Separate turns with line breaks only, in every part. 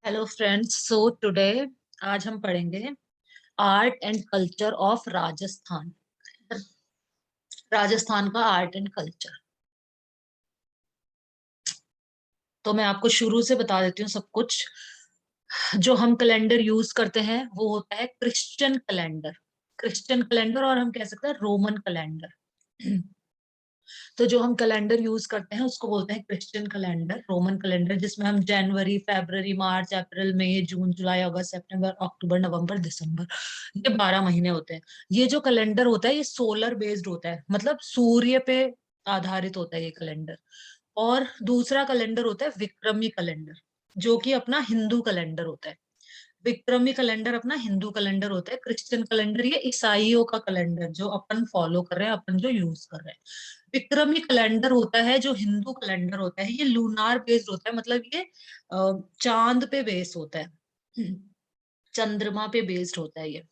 Hello friends, so today आज हम पढ़ेंगे art and culture of Rajasthan. Rajasthan का आर्ट एंड कल्चर। तो मैं आपको शुरू से बता देती हूँ सब कुछ। जो हम कैलेंडर यूज करते हैं वो होता है क्रिश्चियन कैलेंडर। क्रिश्चियन कैलेंडर, और हम कह सकते हैं रोमन कैलेंडर। तो जो हम कैलेंडर यूज करते हैं उसको बोलते हैं क्रिश्चियन कैलेंडर, रोमन कैलेंडर, जिसमें हम जनवरी, फरवरी, मार्च, अप्रैल, मई, जून, जुलाई, अगस्त, सितंबर, अक्टूबर, नवंबर, दिसंबर, ये 12 महीने होते हैं। ये जो कैलेंडर होता है ये सोलर बेस्ड होता है, मतलब सूर्य पे आधारित होता है ये कैलेंडर। और दूसरा कैलेंडर होता है विक्रमी कैलेंडर, जो कि अपना हिंदू कैलेंडर होता है। विक्रमी कैलेंडर अपना हिंदू कैलेंडर होता है। क्रिश्चियन कैलेंडर ये ईसाइयों का कैलेंडर जो अपन फॉलो कर रहे हैं, अपन जो यूज कर रहे हैं। विक्रमी कैलेंडर होता है जो हिंदू कैलेंडर होता है, ये लूनार बेस्ड होता है, मतलब ये चांद पे बेस्ड होता है। चंद्रमा पे बेस्ड होता है ये।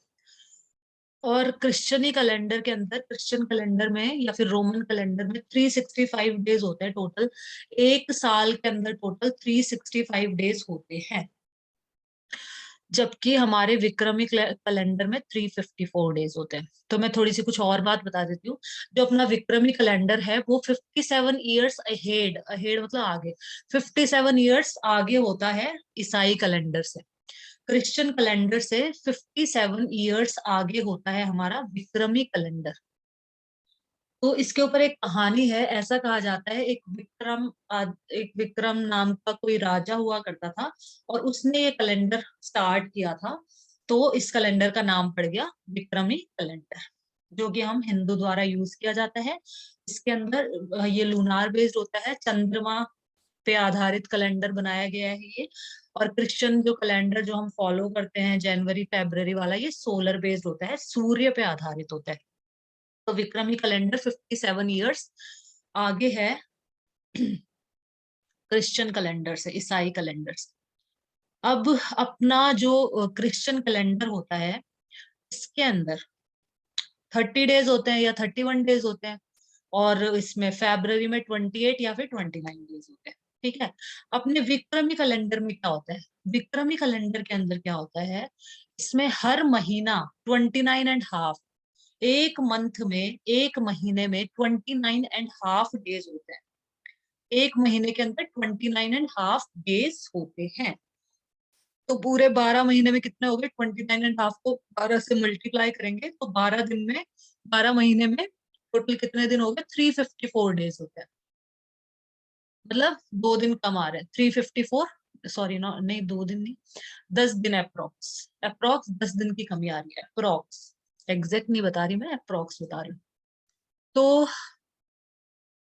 और क्रिश्चियनी कैलेंडर के अंदर, क्रिश्चियन कैलेंडर में या फिर रोमन कैलेंडर में 365 डेज होते हैं टोटल। एक साल के अंदर टोटल 365 डेज होते हैं, जबकि हमारे विक्रमी कैलेंडर में 354 डेज होते हैं। तो मैं थोड़ी सी कुछ और बात बता देती हूँ। जो अपना विक्रमी कैलेंडर है वो 57 ईयर्स अहेड, अहेड मतलब आगे, 57 ईयर्स आगे होता है ईसाई कैलेंडर से। क्रिश्चियन कैलेंडर से 57 ईयर्स आगे होता है हमारा विक्रमी कैलेंडर। तो इसके ऊपर एक कहानी है। ऐसा कहा जाता है एक विक्रम नाम का कोई राजा हुआ करता था, और उसने ये कैलेंडर स्टार्ट किया था। तो इस कैलेंडर का नाम पड़ गया विक्रमी कैलेंडर, जो कि हम हिंदू द्वारा यूज किया जाता है। इसके अंदर ये लूनार बेस्ड होता है, चंद्रमा पे आधारित कैलेंडर बनाया गया है ये। और क्रिश्चियन जो कैलेंडर जो हम फॉलो करते हैं जनवरी फरवरी वाला, ये सोलर बेस्ड होता है, सूर्य पे आधारित होता है। तो विक्रमी कैलेंडर 57 ईयर्स आगे है क्रिश्चियन कैलेंडर से, ईसाई कैलेंडर से। अब अपना जो क्रिश्चियन कैलेंडर होता है, इसके अंदर 30 डेज होते हैं या 31 डेज होते हैं। और इसमें फरवरी में 28 या फिर 29 डेज होते हैं। ठीक है। अपने विक्रमी कैलेंडर में क्या होता है? विक्रमी कैलेंडर के अंदर क्या होता है? इसमें हर महीना 29.5, एक मंथ में, एक महीने में 29.5 डेज होते हैं। एक महीने के अंदर 29.5 डेज होते हैं। तो पूरे 12 महीने में कितने हो गए? 29.5 को 12 से मल्टीप्लाई करेंगे तो 12 दिन में, 12 महीने में टोटल कितने दिन हो गए? 354 डेज होते हैं। मतलब 2 दिन कम आ रहे हैं, 354। सॉरी, नो नहीं, 2 दिन नहीं, 10 दिन अप्रोक्स। अप्रोक्स 10 दिन की कमी आ रही है, अप्रोक्स। एग्जैक्ट नहीं बता रही मैं, अप्रोक्स बता रही हूँ। तो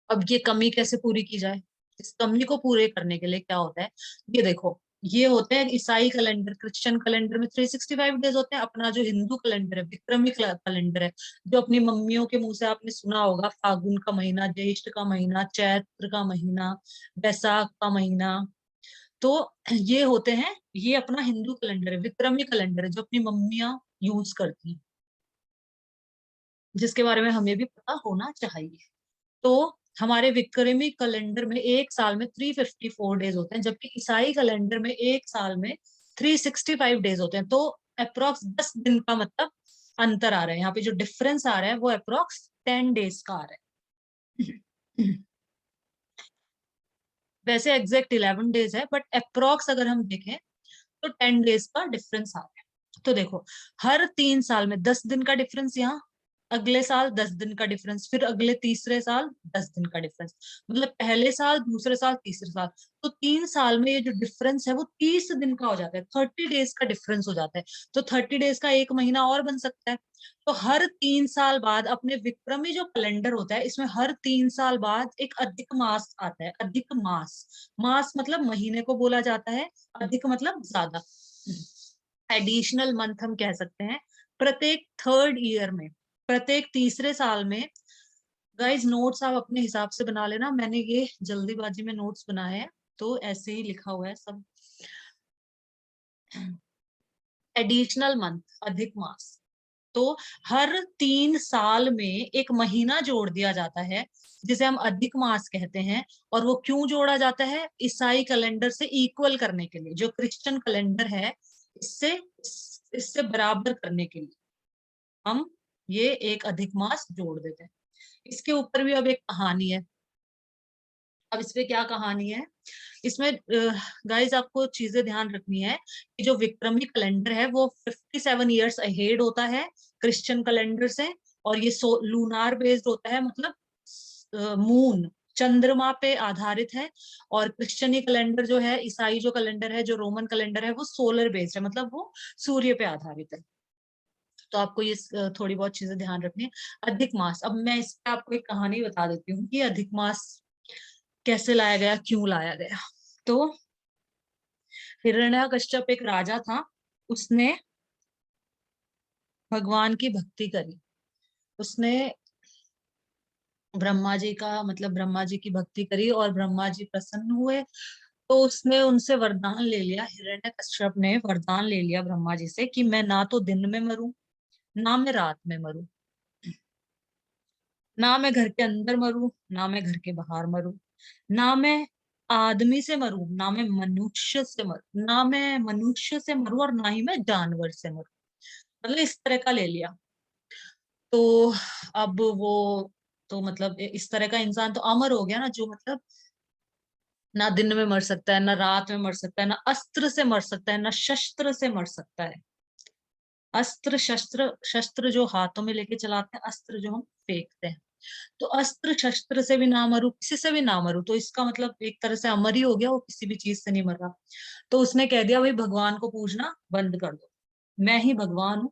अब ये कमी कैसे पूरी की जाए? इस कमी को पूरे करने के लिए क्या होता है? ये देखो, ये होते हैं ईसाई कैलेंडर। क्रिश्चियन कैलेंडर में 365 डेज होते हैं। अपना जो हिंदू कैलेंडर है, विक्रमी कैलेंडर है, जो अपनी मम्मियों के मुंह से आपने सुना होगा, फागुन का महीना, ज्येष्ठ का महीना, चैत्र का महीना, बैसाख का महीना। तो ये होते हैं, ये अपना हिंदू कैलेंडर है, विक्रमी कैलेंडर है, जो अपनी मम्मियां यूज करती हैं, जिसके बारे में हमें भी पता होना चाहिए। तो हमारे विक्रमी कैलेंडर में एक साल में 354 डेज होते हैं, जबकि ईसाई कैलेंडर में एक साल में 365 डेज होते हैं। तो अप्रोक्स 10 दिन का मतलब अंतर आ रहा है। यहाँ पे जो डिफरेंस आ रहा है वो अप्रोक्स 10 डेज का आ रहा है। वैसे एग्जैक्ट 11 डेज है, बट अप्रोक्स अगर हम देखें तो 10 डेज का डिफरेंस आ रहा है। तो देखो, हर 3 साल में 10 दिन का डिफरेंस, यहाँ अगले साल 10 दिन का डिफरेंस, फिर अगले तीसरे साल 10 दिन का डिफरेंस। मतलब पहले साल, दूसरे साल, तीसरे साल। तो 3 साल में ये जो डिफरेंस है वो 30 दिन का हो जाता है, 30 डेज का डिफरेंस हो जाता है। तो 30 डेज का एक महीना और बन सकता है। तो हर 3 साल बाद अपने विक्रमी जो कैलेंडर होता है, इसमें हर 3 साल बाद एक अधिक मास आता है। अधिक मास, मास मतलब महीने को बोला जाता है, अधिक मतलब ज्यादा। एडिशनल मंथ हम कह सकते हैं। प्रत्येक थर्ड ईयर में, प्रत्येक तीसरे साल में। गाइज नोट्स आप अपने हिसाब से बना लेना, मैंने ये जल्दीबाजी में नोट्स बनाए हैं, तो ऐसे ही लिखा हुआ है सब। एडिशनल मंथ, अधिक मास। तो हर 3 साल में एक महीना जोड़ दिया जाता है, जिसे हम अधिक मास कहते हैं। और वो क्यों जोड़ा जाता है? ईसाई कैलेंडर से इक्वल करने के लिए, जो क्रिश्चियन कैलेंडर है इससे इससे बराबर करने के लिए हम ये एक अधिक मास जोड़ देते हैं। इसके ऊपर भी अब एक कहानी है। अब इसमें क्या कहानी है? इसमें गाइस आपको चीजें ध्यान रखनी है कि जो विक्रमी कैलेंडर है वो 57 ईयर्स अहेड होता है क्रिश्चियन कैलेंडर से। और ये लूनार बेस्ड होता है, मतलब मून, चंद्रमा पे आधारित है। और क्रिश्चियनी कैलेंडर जो है, ईसाई जो कैलेंडर है, जो रोमन कैलेंडर है, वो सोलर बेस्ड है, मतलब वो सूर्य पे आधारित है। तो आपको ये थोड़ी बहुत चीजें ध्यान रखनी है। अधिक मास, अब मैं इस पे आपको एक कहानी बता देती हूँ कि अधिक मास कैसे लाया गया, क्यों लाया गया। तो हिरण्यकश्यप एक राजा था। उसने भगवान की भक्ति करी। उसने ब्रह्मा जी का, मतलब ब्रह्मा जी की भक्ति करी और ब्रह्मा जी प्रसन्न हुए। तो उसने उनसे वरदान ले लिया, हिरण्यकश्यप ने वरदान ले लिया ब्रह्मा जी से कि मैं ना तो दिन में मरूं, ना मैं रात में मरूं, ना मैं घर के अंदर मरूं, ना मैं घर के बाहर मरूं, ना मैं आदमी से मरूं, ना मैं मनुष्य से मरूं, ना मैं मनुष्य से मरूं, और ना ही मैं जानवर से मरूं। मतलब इस तरह का ले लिया। तो अब वो, तो मतलब इस तरह का इंसान तो अमर हो गया ना, जो मतलब ना दिन में मर सकता है, ना रात में मर सकता है, ना अस्त्र से मर सकता है, ना शस्त्र से मर सकता है। अस्त्र शस्त्र, शस्त्र जो हाथों में लेके चलाते हैं, अस्त्र जो हम फेंकते हैं। तो अस्त्र शस्त्र से भी ना मरूं, किसी से भी ना मरूं, तो इसका मतलब एक तरह से अमर ही हो गया, वो किसी भी चीज से नहीं मर रहा। तो उसने कह दिया भाई भगवान को पूजना बंद कर दो, मैं ही भगवान हूँ,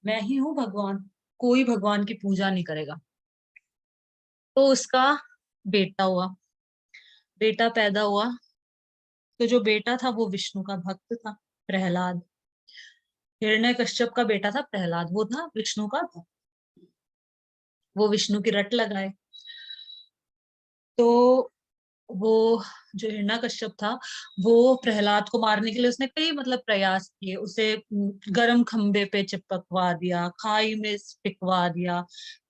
मैं ही हूँ भगवान, कोई भगवान की पूजा नहीं करेगा। तो उसका बेटा हुआ, बेटा पैदा हुआ। तो जो बेटा था वो विष्णु का भक्त था, प्रहलाद। हिरण्यकश्यप का बेटा था प्रहलाद, वो था विष्णु का भक्त। वो विष्णु की रट लगाए। तो वो जो हिरण्यकश्यप था, वो प्रहलाद को मारने के लिए उसने कई मतलब प्रयास किए। उसे गरम खंबे पे चिपकवा दिया, खाई में पिकवा दिया,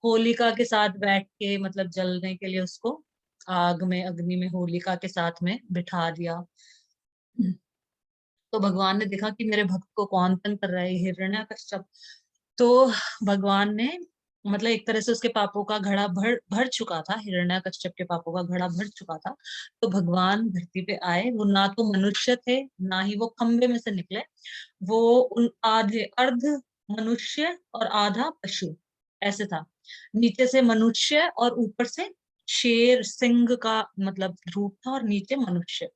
होलिका के साथ बैठ के मतलब जलने के लिए उसको आग में, अग्नि में होलिका के साथ में बिठा दिया। तो भगवान ने देखा कि मेरे भक्त को कौन तंग कर रहा है, हिरण्यकश्यप। तो भगवान ने, मतलब एक तरह से उसके पापों का घड़ा भर भर चुका था, हिरण्यकश्यप के पापों का घड़ा भर चुका था। तो भगवान धरती पे आए। वो ना तो मनुष्य थे, ना ही वो खंबे में से निकले। वो उन आधे अर्ध मनुष्य और आधा पशु ऐसे था। नीचे से मनुष्य और ऊपर से शेर सिंह का मतलब रूप था, और नीचे मनुष्य।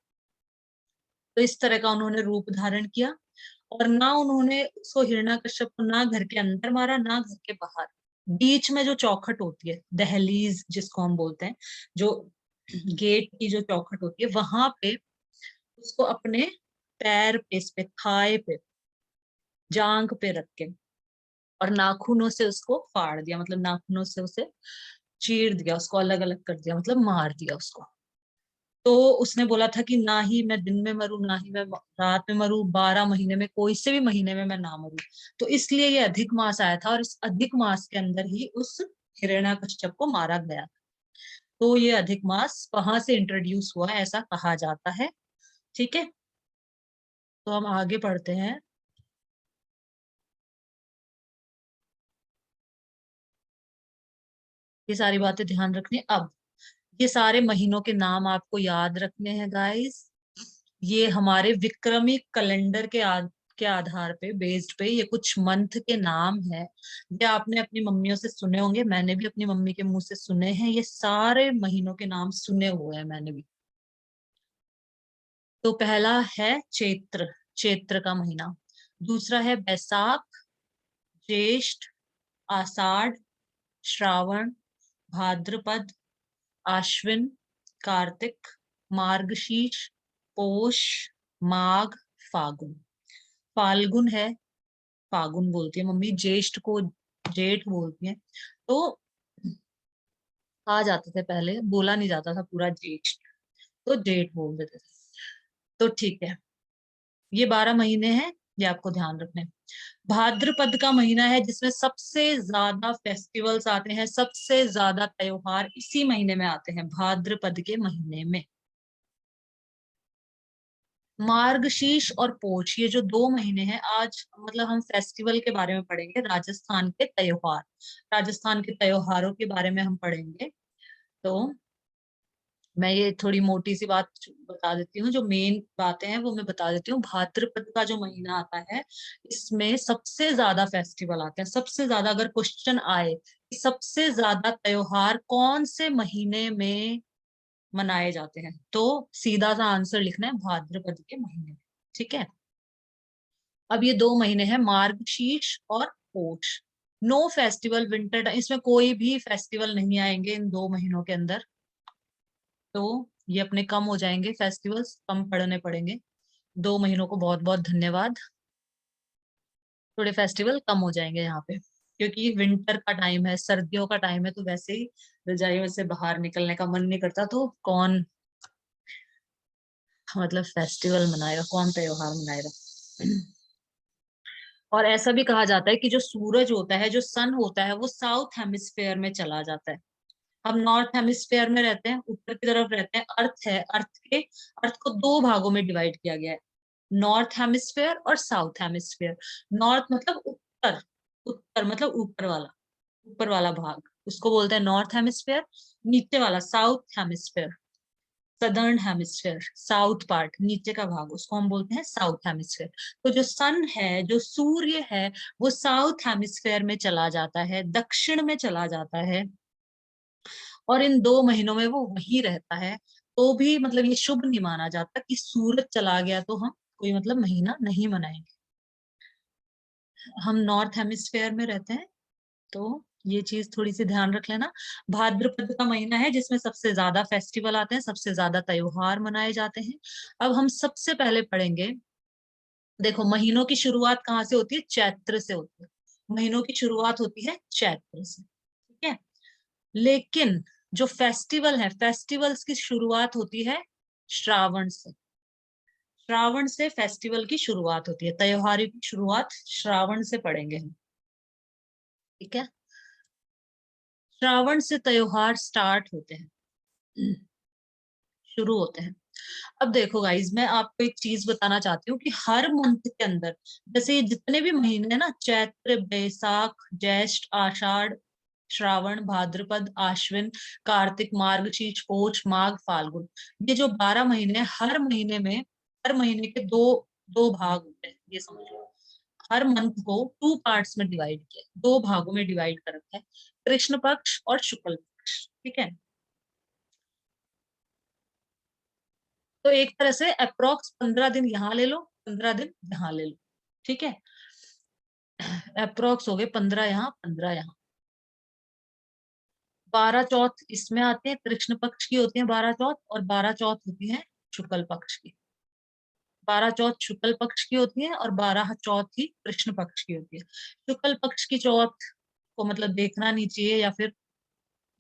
तो इस तरह का उन्होंने रूप धारण किया। और ना उन्होंने उसको, हिरण्यकश्यप को, ना घर के अंदर मारा, ना घर के बाहर। बीच में जो चौखट होती है, दहलीज जिसको हम बोलते हैं, जो गेट की जो चौखट होती है, वहां पे उसको अपने पैर पे, इस पे थाए पे, जांग पे रख के, और नाखूनों से उसको फाड़ दिया, मतलब नाखूनों से उसे चीर दिया, उसको अलग अलग कर दिया, मतलब मार दिया उसको। तो उसने बोला था कि ना ही मैं दिन में मरूं, ना ही मैं रात में मरूं, 12 महीने में कोई से भी महीने में मैं ना मरूं। तो इसलिए ये अधिक मास आया था, और इस अधिक मास के अंदर ही उस हिरण्यकश्यप को मारा गया। तो ये अधिक मास वहां से इंट्रोड्यूस हुआ है, ऐसा कहा जाता है। ठीक है, तो हम आगे पढ़ते हैं। ये सारी बातें ध्यान रखनी। अब ये सारे महीनों के नाम आपको याद रखने हैं गाइस। ये हमारे विक्रमी कैलेंडर के आधार पे, बेस्ड पे, ये कुछ मंथ के नाम है। ये आपने अपनी मम्मियों से सुने होंगे, मैंने भी अपनी मम्मी के मुंह से सुने हैं, ये सारे महीनों के नाम सुने हुए हैं मैंने भी। तो पहला है चैत्र, चैत्र का महीना। दूसरा है बैसाख, ज्येष्ठ, आषाढ़, श्रावण, भाद्रपद, आश्विन, कार्तिक, मार्गशीर्ष, पौष, माघ, फागुन। फाल्गुन है, फागुन बोलती है मम्मी, ज्येष्ठ को जेठ बोलती है। तो कहा जाते थे, पहले बोला नहीं जाता था पूरा ज्येष्ठ, तो जेठ बोल देते थे। तो ठीक है, ये 12 महीने हैं। ये आपको ध्यान रखना है। भाद्रपद का महीना है जिसमें सबसे ज्यादा फेस्टिवल्स आते हैं, सबसे ज्यादा त्योहार इसी महीने में आते हैं, भाद्रपद के महीने में। मार्गशीर्ष और पोष, ये जो 2 महीने हैं, आज मतलब हम फेस्टिवल के बारे में पढ़ेंगे, राजस्थान के त्योहार, राजस्थान के त्योहारों के बारे में हम पढ़ेंगे। तो मैं ये थोड़ी मोटी सी बात बता देती हूँ, जो मेन बातें हैं वो मैं बता देती हूँ। भाद्रपद का जो महीना आता है, इसमें सबसे ज्यादा फेस्टिवल आते हैं, सबसे ज्यादा। अगर क्वेश्चन आए कि सबसे ज्यादा त्योहार कौन से महीने में मनाए जाते हैं, तो सीधा सा आंसर लिखना है भाद्रपद के महीने में। ठीक है। अब ये 2 महीने हैं, मार्गशीर्ष और पोष। नो फेस्टिवल विंटर, इसमें कोई भी फेस्टिवल नहीं आएंगे इन 2 महीनों के अंदर। तो ये अपने कम हो जाएंगे, फेस्टिवल्स कम पढ़ने पड़ेंगे। 2 महीनों को बहुत बहुत धन्यवाद। थोड़े फेस्टिवल कम हो जाएंगे यहाँ पे, क्योंकि विंटर का टाइम है, सर्दियों का टाइम है, तो वैसे ही रजाई में से बाहर निकलने का मन नहीं करता, तो कौन मतलब फेस्टिवल मनाएगा, कौन त्योहार मनाएगा। और ऐसा भी कहा जाता है कि जो सूरज होता है, जो सन होता है, वो साउथ हेमिस्फेयर में चला जाता है। हम नॉर्थ हेमिस्फेयर में रहते हैं, ऊपर की तरफ रहते हैं। अर्थ है, अर्थ को 2 भागों में डिवाइड किया गया है, नॉर्थ हेमिस्फेयर और साउथ हेमिस्फेयर। नॉर्थ मतलब उत्तर, उत्तर मतलब ऊपर वाला भाग, उसको बोलते हैं नॉर्थ हेमिस्फेयर। नीचे वाला south hemisphere, southern hemisphere, south part, नीचे का भाग, उसको हम बोलते हैं साउथ हेमिस्फेयर। तो जो सन है, जो सूर्य है, वो साउथ हेमिस्फेयर में चला जाता है, दक्षिण में चला जाता है, और इन 2 महीनों में वो वही रहता है। तो भी मतलब ये शुभ नहीं माना जाता कि सूरज चला गया तो हम कोई मतलब महीना नहीं मनाएंगे। हम नॉर्थ हेमिस्फेयर में रहते हैं, तो ये चीज थोड़ी सी ध्यान रख लेना। भाद्रपद का महीना है जिसमें सबसे ज्यादा फेस्टिवल आते हैं, सबसे ज्यादा त्योहार मनाए जाते हैं। अब हम सबसे पहले पढ़ेंगे, देखो महीनों की शुरुआत कहाँ से होती है, चैत्र से होती है। महीनों की शुरुआत होती है चैत्र से, ठीक है। लेकिन जो फेस्टिवल है, फेस्टिवल्स की शुरुआत होती है श्रावण से। श्रावण से फेस्टिवल की शुरुआत होती है, त्योहारों की शुरुआत श्रावण से पढ़ेंगे हम, ठीक है। श्रावण से त्योहार स्टार्ट होते हैं, शुरू होते हैं। अब देखो गाइज, मैं आपको एक चीज बताना चाहती हूँ कि हर मंथ के अंदर, जैसे ये जितने भी महीने हैं ना, चैत्र, बैसाख, ज्येष्ठ, आषाढ़, श्रावण, भाद्रपद, आश्विन, कार्तिक, मार्गशीर्ष, पोष, माघ, फाल्गुन, ये जो 12 महीने हैं, हर महीने में, हर महीने के दो दो भाग होते हैं, ये समझ लो। हर मंथ को 2 पार्ट्स में डिवाइड किया, 2 भागों में डिवाइड कर रखा है, कृष्ण पक्ष और शुक्ल पक्ष, ठीक है। तो एक तरह से अप्रोक्स 15 दिन यहाँ ले लो, 15 दिन यहाँ ले लो, ठीक है। अप्रोक्स हो गए 15 यहाँ, 15 यहाँ। 12 चौथ इसमें आते हैं, कृष्ण पक्ष की होती है 12 चौथ, और 12 चौथ होती है शुक्ल पक्ष की। 12 चौथ शुक्ल पक्ष की होती है और 12 चौथ ही कृष्ण पक्ष की होती है। शुक्ल पक्ष की चौथ को मतलब देखना नहीं चाहिए, या फिर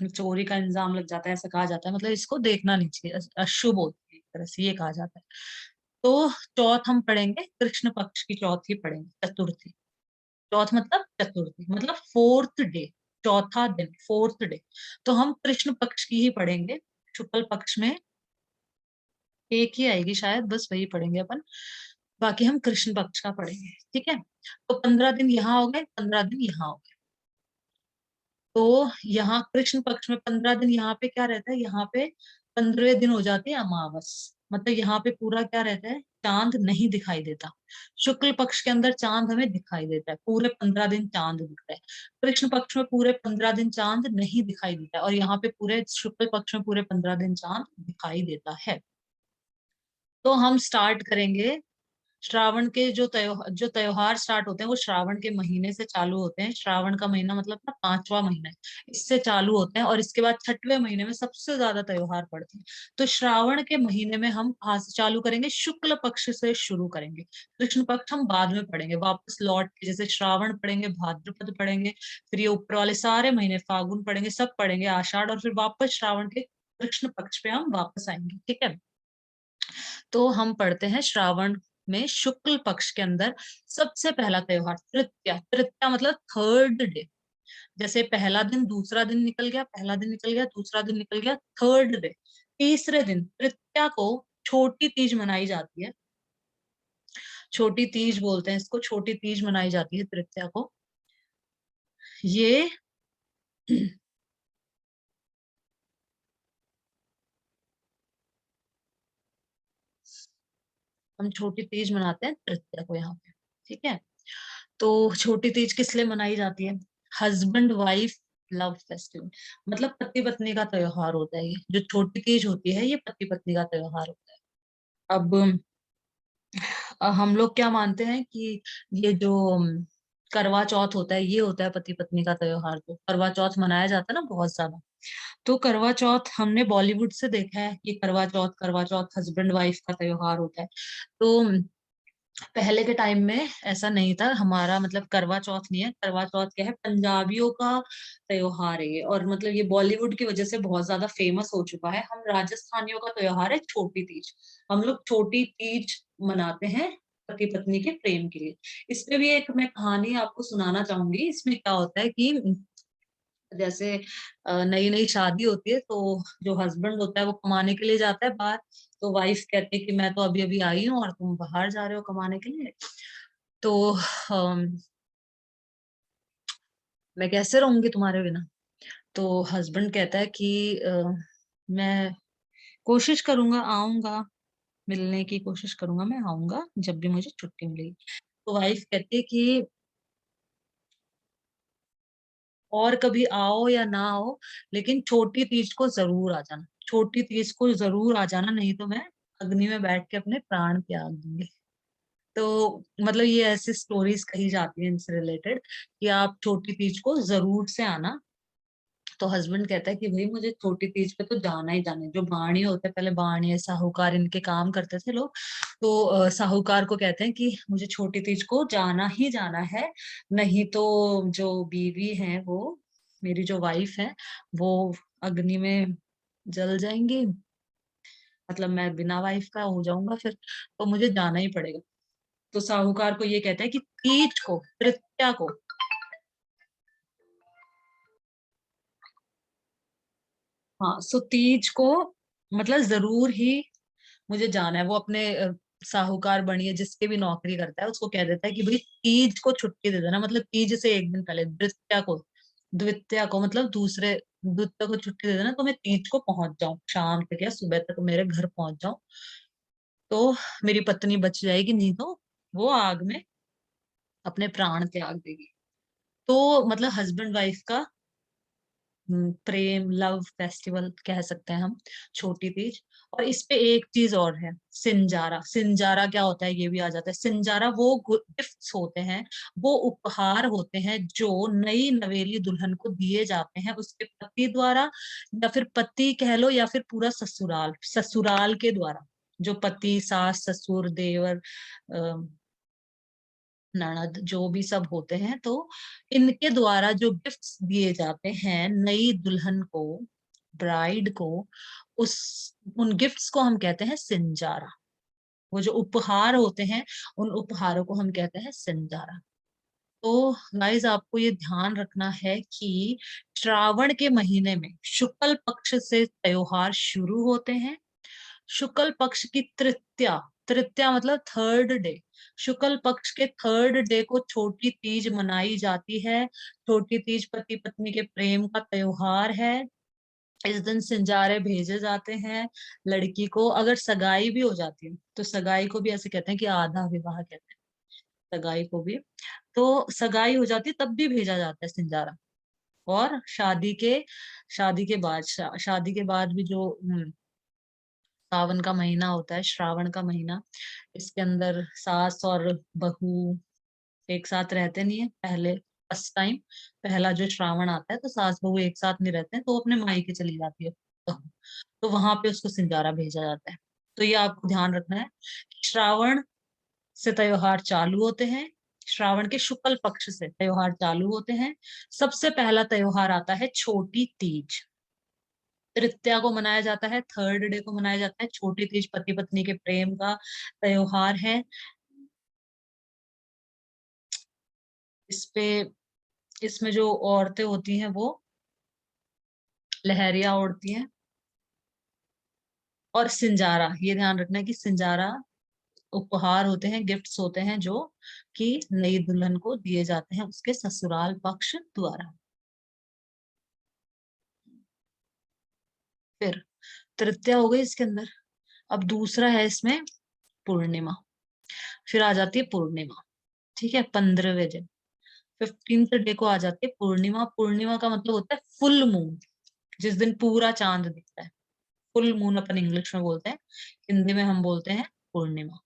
चोरी का इंजाम लग जाता है, ऐसा कहा जाता है, मतलब इसको देखना नहीं चाहिए, अशुभ होती है एक तरह से, ये कहा जाता है। तो चौथ हम पढ़ेंगे, कृष्ण पक्ष की चौथ ही पढ़ेंगे, चतुर्थी। चौथ मतलब चतुर्थी, मतलब फोर्थ डे, चौथा दिन, फोर्थ डे। तो हम कृष्ण पक्ष की ही पढ़ेंगे। शुक्ल पक्ष में एक ही आएगी शायद, बस वही पढ़ेंगे अपन, बाकी हम कृष्ण पक्ष का पढ़ेंगे, ठीक है। तो 15 दिन यहाँ हो गए, 15 दिन यहाँ हो गए। तो यहाँ कृष्ण पक्ष में 15 दिन, यहाँ पे क्या रहता है, यहाँ पे 15वें दिन हो जाती है अमावस, मतलब यहाँ पे पूरा क्या रहता है, चांद नहीं दिखाई देता। शुक्ल पक्ष के अंदर चांद हमें दिखाई देता है, पूरे 15 दिन चांद दिखता है। कृष्ण पक्ष में पूरे 15 दिन चांद नहीं दिखाई देता है, और यहाँ पे पूरे शुक्ल पक्ष में पूरे 15 दिन चांद दिखाई देता है। तो हम स्टार्ट करेंगे, श्रावण के जो त्योहार स्टार्ट होते हैं वो श्रावण के महीने से चालू होते हैं। श्रावण का महीना मतलब ना 5वां महीना है, इससे चालू होते हैं, और इसके बाद 6वें महीने में सबसे ज्यादा त्योहार पड़ते हैं। तो श्रावण के महीने में हम कहाँ से चालू करेंगे, शुक्ल पक्ष से शुरू करेंगे। कृष्ण पक्ष हम बाद में पढ़ेंगे, वापस लौट के, जैसे श्रावण पढ़ेंगे, भाद्रपद पढ़ेंगे, फिर ये ऊपर वाले सारे महीने, फागुन पढ़ेंगे, सब पढ़ेंगे, आषाढ़, और फिर वापस श्रावण के कृष्ण पक्ष पे हम वापस आएंगे, ठीक है। तो हम पढ़ते हैं श्रावण में शुक्ल पक्ष के अंदर सबसे पहला त्योहार तृतीया, तृतीया मतलब थर्ड डे। जैसे पहला दिन, दूसरा दिन निकल गया, पहला दिन निकल गया, दूसरा दिन निकल गया, थर्ड डे, तीसरे दिन तृतीया को छोटी तीज मनाई जाती है। छोटी तीज बोलते हैं इसको, छोटी तीज मनाई जाती है तृतीया को। ये हम छोटी तीज मनाते हैं तृतीया को यहाँ पे, ठीक है। तो छोटी तीज किस लिए मनाई जाती है? हस्बैंड वाइफ लव फेस्टिवल, मतलब पति पत्नी का त्योहार होता है ये। जो छोटी तीज होती है ये पति पत्नी का त्योहार होता है। अब हम लोग क्या मानते हैं कि ये जो करवा चौथ होता है, ये होता है पति पत्नी का त्योहार। तो करवा चौथ मनाया जाता है ना बहुत ज्यादा। तो करवा चौथ हमने बॉलीवुड से देखा है कि करवा चौथ हस्बैंड वाइफ का त्योहार होता है। तो पहले के टाइम में ऐसा नहीं था हमारा, मतलब करवा चौथ नहीं है। करवा चौथ क्या है, पंजाबियों का त्योहार है ये, और मतलब ये बॉलीवुड की वजह से बहुत ज्यादा फेमस हो चुका है। हम राजस्थानियों का त्योहार है छोटी तीज। हम लोग छोटी तीज मनाते हैं पति पत्नी के प्रेम के लिए। इस पे भी एक मैं कहानी आपको सुनाना चाहूंगी। इसमें क्या होता है कि जैसे नई नई शादी होती है, तो जो हस्बैंड होता है वो कमाने के लिए जाता है बाहर। तो वाइफ कहती है कि मैं तो अभी अभी आई हूँ और तुम बाहर जा रहे हो कमाने के लिए, तो मैं कैसे रहूंगी तुम्हारे बिना। तो हस्बैंड कहता है कि मैं कोशिश करूंगा, आऊंगा, मिलने की कोशिश करूंगा, मैं आऊंगा जब भी मुझे छुट्टी मिलेगी। तो वाइफ कहती है कि और कभी आओ या ना आओ, लेकिन छोटी तीज को जरूर आ जाना, छोटी तीज को जरूर आ जाना, नहीं तो मैं अग्नि में बैठ के अपने प्राण त्याग दूंगी। तो मतलब ये ऐसी स्टोरीज कही जाती हैं इनसे रिलेटेड कि आप छोटी तीज को जरूर से आना। तो हस्बैंड कहता है कि भाई मुझे छोटी तीज पे तो जाना ही जाना है। जो बाणी होते हैं, पहले बाणी साहूकार इनके काम करते थे लोग, तो साहूकार को कहते हैं कि मुझे छोटी तीज को जाना ही जाना है, नहीं तो जो बीवी है वो, मेरी जो वाइफ है, वो अग्नि में जल जाएंगी, मतलब मैं बिना वाइफ का हो जाऊंगा फिर, तो मुझे जाना ही पड़ेगा। तो साहूकार को ये कहता है कि तीज को, तृतीया को, हाँ सो तीज को मतलब जरूर ही मुझे जाना है। वो अपने साहूकार बनिए जिसके भी नौकरी करता है उसको कह देता है कि भाई तीज को छुट्टी दे देना, मतलब तीज से एक दिन पहले, द्वितीया को, द्वितीया को मतलब दूसरे, द्वितीया को छुट्टी दे देना, तो मैं तीज को पहुंच जाऊं, शाम तक या सुबह तक मेरे घर पहुंच जाऊं, तो मेरी पत्नी बच जाएगी, नहीं तो वो आग में अपने प्राण त्याग देगी। तो मतलब हस्बैंड वाइफ का प्रेम लव फेस्टिवल कह सकते हैं हम, छोटी तीज। और इस पे एक चीज और है, सिंजारा। सिंजारा क्या होता है ये भी आ जाता है। सिंजारा वो गिफ्ट्स होते हैं, वो उपहार होते हैं जो नई नवेली दुल्हन को दिए जाते हैं उसके पति द्वारा, या फिर पति कह लो, या फिर पूरा ससुराल, ससुराल के द्वारा, जो पति, सास, ससुर, देवर, ननद, जो भी सब होते हैं, तो इनके द्वारा जो गिफ्ट्स दिए जाते हैं नई दुल्हन को, ब्राइड को, उस उन गिफ्ट्स को हम कहते हैं सिंजारा। वो जो उपहार होते हैं, उन उपहारों को हम कहते हैं सिंजारा। तो गाइज आपको ये ध्यान रखना है कि श्रावण के महीने में शुक्ल पक्ष से त्योहार शुरू होते हैं। शुक्ल पक्ष की तृतीया, तृतीया मतलब थर्ड डे, शुक्ल पक्ष के थर्ड डे को छोटी तीज मनाई जाती है। छोटी तीज पति पत्नी के प्रेम का त्योहार है। इस दिन सिंजारे भेजे जाते हैं। लड़की को अगर सगाई भी हो जाती है, तो सगाई को भी ऐसे कहते हैं कि आधा विवाह कहते हैं सगाई को भी। तो सगाई हो जाती है तब भी भेजा जाता है सिंजारा। और शादी के बाद शादी के बाद भी जो सावन का महीना होता है, श्रावण का महीना, इसके अंदर सास और बहू एक साथ रहते नहीं है पहले, फर्स्ट टाइम, पहला जो श्रावण आता है तो सास बहू एक साथ नहीं रहते हैं, तो वो अपने मायके चली जाती है बहू। तो वहां पे उसको सिंगारा भेजा जाता है। तो ये आपको ध्यान रखना है कि श्रावण से त्योहार चालू होते हैं, श्रावण के शुक्ल पक्ष से त्योहार चालू होते हैं। सबसे पहला त्योहार आता है छोटी तीज। तृतीया को मनाया जाता है, थर्ड डे को मनाया जाता है। छोटी तीज पति पत्नी के प्रेम का त्योहार है। इस पे इसमें जो औरतें होती हैं वो लहरिया ओढ़ती हैं। और सिंजारा, ये ध्यान रखना है कि सिंजारा उपहार होते हैं, गिफ्ट्स होते हैं जो कि नई दुल्हन को दिए जाते हैं उसके ससुराल पक्ष द्वारा। फिर तृतीया हो गई इसके अंदर। अब दूसरा है इसमें पूर्णिमा। फिर आ जाती है पूर्णिमा, ठीक है, 15वें दिन, 15th डे को आ जाती है पूर्णिमा। पूर्णिमा का मतलब होता है फुल मून, जिस दिन पूरा चांद दिखता है। फुल मून अपन इंग्लिश में बोलते हैं, हिंदी में हम बोलते हैं पूर्णिमा।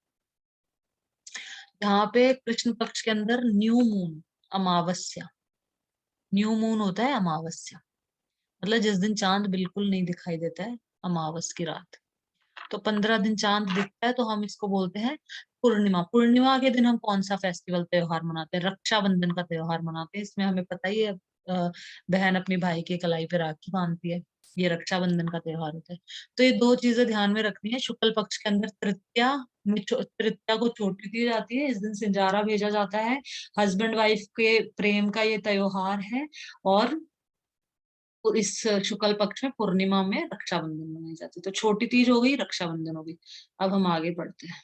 यहाँ पे कृष्ण पक्ष के अंदर न्यू मून, अमावस्या, न्यू मून होता है अमावस्या, मतलब जिस दिन चांद बिल्कुल नहीं दिखाई देता है, अमावस की रात। तो 15 दिन चांद दिखता है तो हम इसको बोलते हैं पूर्णिमा। पूर्णिमा के दिन हम कौन सा फेस्टिवल त्योहार मनाते हैं? रक्षाबंधन का त्योहार मनाते हैं। इसमें हमें पता ही है, बहन अपनी भाई की कलाई पे राखी बांधती है, ये रक्षाबंधन का त्योहार होता है। तो ये दो चीजें ध्यान में रखनी है। शुक्ल पक्ष के अंदर तृतीया में तृतीया को चोटी दी जाती है, इस दिन सिंजारा भेजा जाता है, हस्बैंड वाइफ के प्रेम का ये त्योहार है। और इस शुक्ल पक्ष में पूर्णिमा में रक्षाबंधन मनाई जाती है। तो छोटी तीज हो गई, रक्षाबंधन हो गई। अब हम आगे बढ़ते हैं।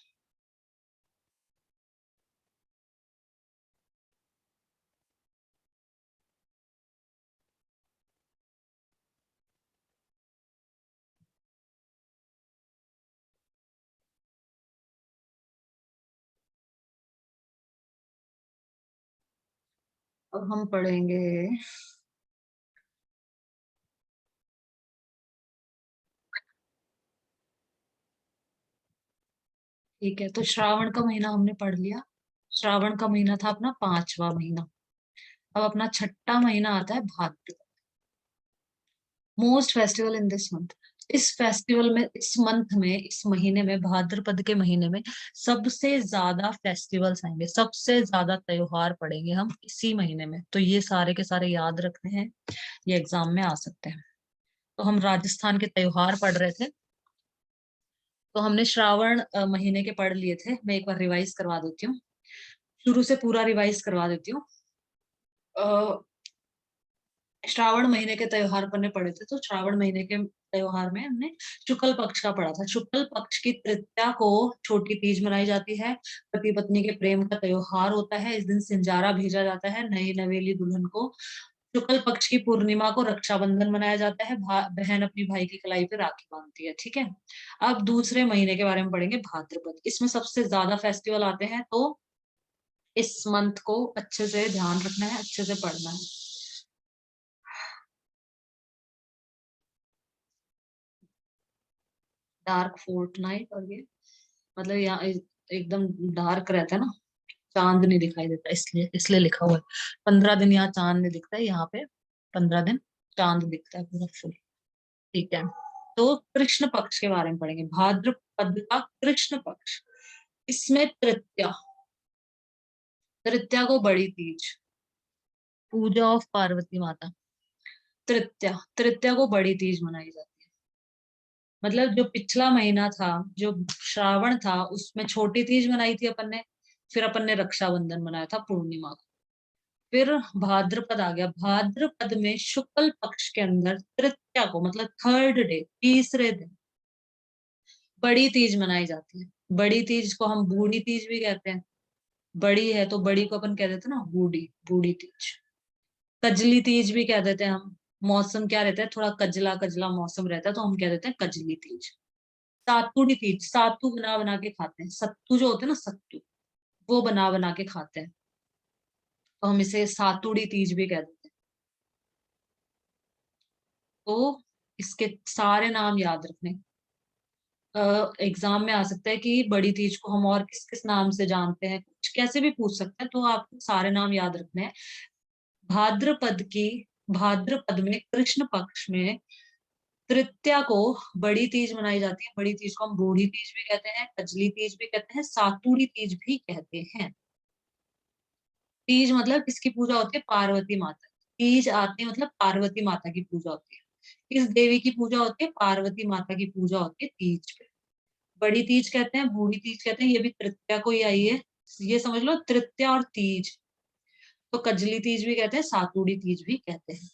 अब हम पढ़ेंगे, ठीक है, तो श्रावण का महीना हमने पढ़ लिया। श्रावण का महीना था अपना 5वां महीना। अब अपना छठा महीना आता है भाद्र, most festival in this month. इस फेस्टिवल में, इस मंथ में, इस महीने में, भाद्रपद के महीने में सबसे ज्यादा फेस्टिवल्स आएंगे, सबसे ज्यादा त्योहार पड़ेंगे हम इसी महीने में। तो ये सारे के सारे याद रखने हैं, ये एग्जाम में आ सकते हैं। तो हम राजस्थान के त्योहार पढ़ रहे थे, तो हमने श्रावण महीने के पढ़ लिए थे। मैं एक बार रिवाइज करवा देती हूँ, शुरू से पूरा रिवाइज करवा देती हूँ। श्रावण महीने के त्योहार पर ने पढ़े थे, तो श्रावण महीने के त्योहार में हमने शुक्ल पक्ष का पढ़ा था। शुक्ल पक्ष की तृतीया को छोटी तीज मनाई जाती है, पति पत्नी के प्रेम का त्योहार होता है। इस दिन सिंजारा भेजा जाता है नई नवेली दुल्हन को। शुक्ल पक्ष की पूर्णिमा को रक्षाबंधन मनाया जाता है, बहन अपनी भाई की कलाई पे राखी बांधती है, ठीक है। अब दूसरे महीने के बारे में पढ़ेंगे, भाद्रपद। इसमें सबसे ज्यादा फेस्टिवल आते हैं, तो इस मंथ को अच्छे से ध्यान रखना है, अच्छे से पढ़ना है। डार्क फोर्ट नाइट, और ये मतलब यहाँ एकदम डार्क रहता है ना, चांद नहीं दिखाई देता, इसलिए इसलिए लिखा हुआ है 15 दिन यहाँ चांद नहीं दिखता है, यहाँ पे 15 दिन चांद दिखता है पूरा फुल, ठीक है। तो कृष्ण पक्ष के बारे में पढ़ेंगे, भाद्रपद का कृष्ण पक्ष। इसमें तृतीया, तृतीया को बड़ी तीज, पूजा ऑफ पार्वती माता। तृतीया, तृतीया को बड़ी तीज मनाई जाती है। मतलब जो पिछला महीना था, जो श्रावण था, उसमें छोटी तीज मनाई थी अपन ने, फिर अपन ने रक्षाबंधन मनाया था पूर्णिमा को। फिर भाद्रपद आ गया, भाद्रपद में शुक्ल पक्ष के अंदर तृतीया को, मतलब थर्ड डे, तीसरे दिन बड़ी तीज मनाई जाती है। बड़ी तीज को हम बूढ़ी तीज भी कहते हैं। बड़ी है तो बड़ी को अपन कह देते हैं ना बूढ़ी, बूढ़ी तीज। कजली तीज भी कह देते हैं हम। मौसम क्या रहता है, थोड़ा कजला कजला मौसम रहता है, तो हम कह देते हैं कजली तीज। सातुड़ी तीज, सातू बना बना के खाते हैं, सत्तू जो होते हैं ना, सत्तू, वो बना बना के खाते हैं, तो हम इसे सातुड़ी तीज भी कह देते हैं। तो इसके सारे नाम याद रखने, एग्जाम में आ सकता है कि बड़ी तीज को हम और किस किस नाम से जानते हैं, कुछ कैसे भी पूछ सकते हैं, तो आपको सारे नाम याद रखने हैं। भाद्रपद की, भाद्रपद में कृष्ण पक्ष में तृतीया को बड़ी तीज मनाई जाती है। बड़ी तीज को हम बूढ़ी तीज भी कहते हैं, कजली तीज भी कहते हैं, सातुड़ी तीज भी कहते हैं। तीज मतलब किसकी पूजा होती है? पार्वती माता की। तीज आती है मतलब पार्वती माता की पूजा होती है। किस देवी की पूजा होती है? पार्वती माता की पूजा होती है तीज पे। बड़ी तीज कहते हैं, बूढ़ी तीज कहते हैं, ये भी तृतीया को ही आई है। ये समझ लो तृतीया और तीज। तो कजली तीज भी कहते हैं, सातुड़ी तीज भी कहते हैं।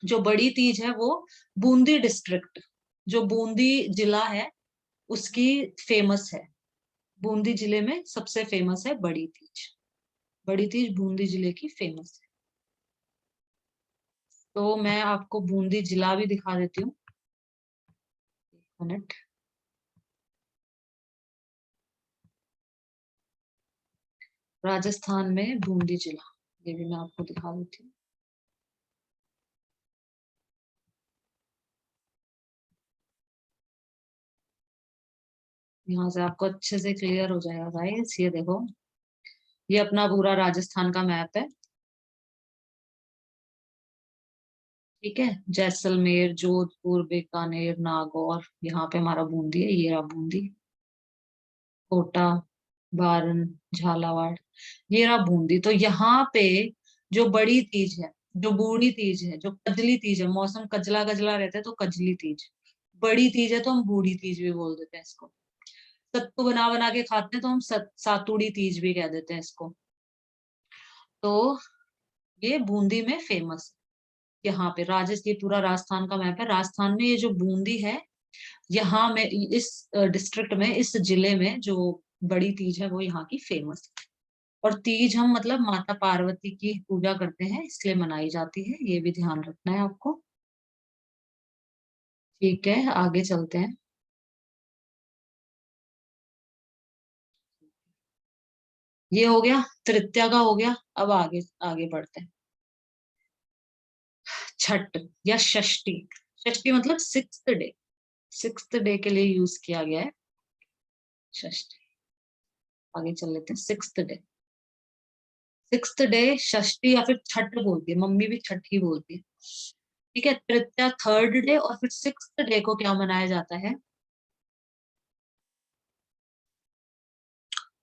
जो बड़ी तीज है वो बूंदी डिस्ट्रिक्ट, जो बूंदी जिला है उसकी फेमस है। बूंदी जिले में सबसे फेमस है बड़ी तीज। बड़ी तीज बूंदी जिले की फेमस है। तो मैं आपको बूंदी जिला भी दिखा देती हूँ, 1 मिनट। राजस्थान में बूंदी जिला, ये भी मैं आपको दिखा देती हूँ। यहाँ से आपको अच्छे से क्लियर हो जाएगा गाइस, ये देखो, ये अपना पूरा राजस्थान का मैप है। ठीक है, जैसलमेर, जोधपुर, बीकानेर, नागौर, यहाँ पे हमारा बूंदी है, ये रहा बूंदी। कोटा, बारन, झालावाड़, ये रहा बूंदी। तो यहाँ पे जो बड़ी तीज है, जो बूढ़ी तीज है, जो कजली तीज है, मौसम कजला कजला रहता है तो कजली तीज। बड़ी तीज है तो हम बूढ़ी तीज भी बोल देते हैं इसको। सत्तू बना बना के खाते हैं तो हम सातुड़ी तीज भी कह देते हैं इसको। तो ये बूंदी में फेमस है। यहाँ पे राजस्थान, ये पूरा राजस्थान का मैप है। राजस्थान में ये जो बूंदी है, यहाँ में इस डिस्ट्रिक्ट में, इस जिले में जो बड़ी तीज है वो यहाँ की फेमस है। और तीज हम मतलब माता पार्वती की पूजा करते हैं इसलिए मनाई जाती है, ये भी ध्यान रखना है आपको। ठीक है, आगे चलते हैं। ये हो गया, तृतीया का हो गया। अब आगे आगे बढ़ते हैं। छठ या षष्ठी। षष्ठी मतलब 6th डे। 6th डे के लिए यूज किया गया है षष्ठी। आगे चल लेते हैं। 6th डे, 6th डे षष्ठी या फिर छठ बोलती है मम्मी, भी छठ ही बोलती है। ठीक है, तृतीया 3rd डे, और फिर 6th डे को क्या मनाया जाता है?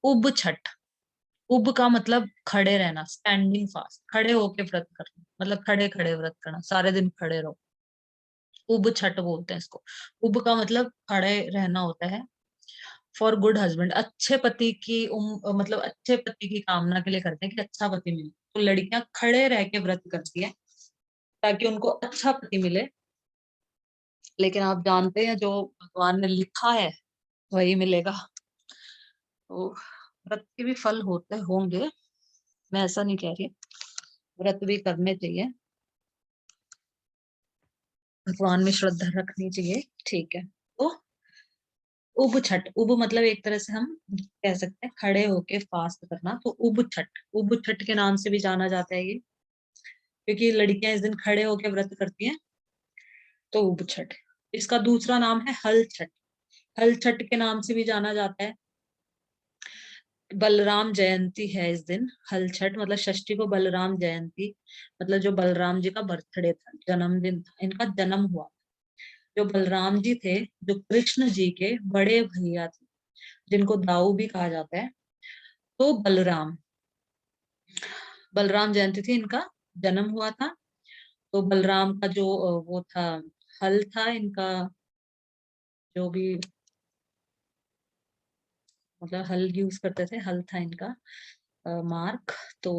उब छठ। उब का मतलब खड़े रहना, स्टैंडिंग फास्ट, खड़े होके व्रत करना, मतलब खड़े खड़े व्रत करना, सारे दिन खड़े रहो। उब छठ बोलते हैं इसको। उब का मतलब खड़े रहना होता है। फॉर गुड हस्बैंड, अच्छे पति की मतलब अच्छे पति की कामना के लिए करते हैं कि अच्छा पति मिले। तो लड़कियां खड़े रह के व्रत करती है ताकि उनको अच्छा पति मिले। लेकिन आप जानते हैं जो भगवान ने लिखा है वही मिलेगा। तो व्रत के भी फल होते होंगे, मैं ऐसा नहीं कह रही, व्रत भी करने चाहिए, भगवान में श्रद्धा रखनी चाहिए। ठीक है, तो उब छठ, उब मतलब एक तरह से हम कह सकते हैं खड़े होके फास्ट करना, तो उब छठ, उब छठ के नाम से भी जाना जाता है ये, क्योंकि लड़कियां इस दिन खड़े होके व्रत करती हैं, तो उब छठ। इसका दूसरा नाम है हल छठ। हल छठ के नाम से भी जाना जाता है। बलराम जयंती है इस दिन। हल छठ मतलब षष्ठी को बलराम जयंती, मतलब जो बलराम जी का बर्थडे था, जन्मदिन था, इनका जन्म हुआ। जो बलराम जी थे, जो कृष्ण जी के बड़े भैया थे, जिनको दाऊ भी कहा जाता है, तो बलराम, बलराम जयंती थी, इनका जन्म हुआ था। तो बलराम का जो वो था, हल था इनका, जो भी मतलब हल यूज करते थे, हल था इनका मार्क। तो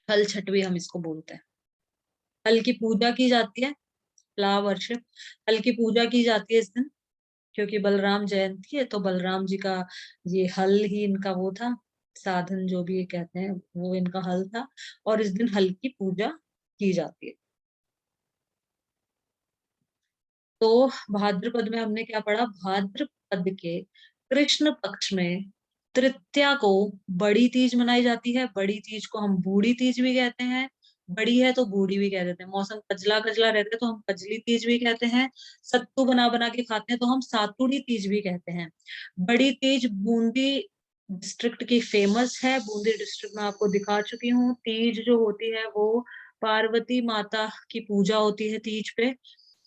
हल छठ भी हम इसको बोलते हैं। हल की पूजा की जाती है, फ्लावर वर्शिप। हल की पूजा की जाती है इस दिन, क्योंकि बलराम जयंती है तो बलराम जी का ये हल ही इनका वो था, साधन जो भी ये कहते हैं वो इनका हल था। और इस दिन हल की पूजा की जाती है। तो भाद्रपद में हमने क्या पढ़ा? भाद्रपद के कृष्ण पक्ष में तृतीया को बड़ी तीज मनाई जाती है। बड़ी तीज को हम बूढ़ी तीज भी कहते हैं, बड़ी है तो बूढ़ी भी कह देते हैं। मौसम कजला कजला रहता है तो हम कजली तीज भी कहते हैं। सत्तू बना बना के खाते हैं तो हम सातुड़ी तीज भी कहते हैं। बड़ी तीज बूंदी डिस्ट्रिक्ट की फेमस है। बूंदी डिस्ट्रिक्ट में आपको दिखा चुकी हूँ। तीज जो होती है वो पार्वती माता की पूजा होती है तीज पे।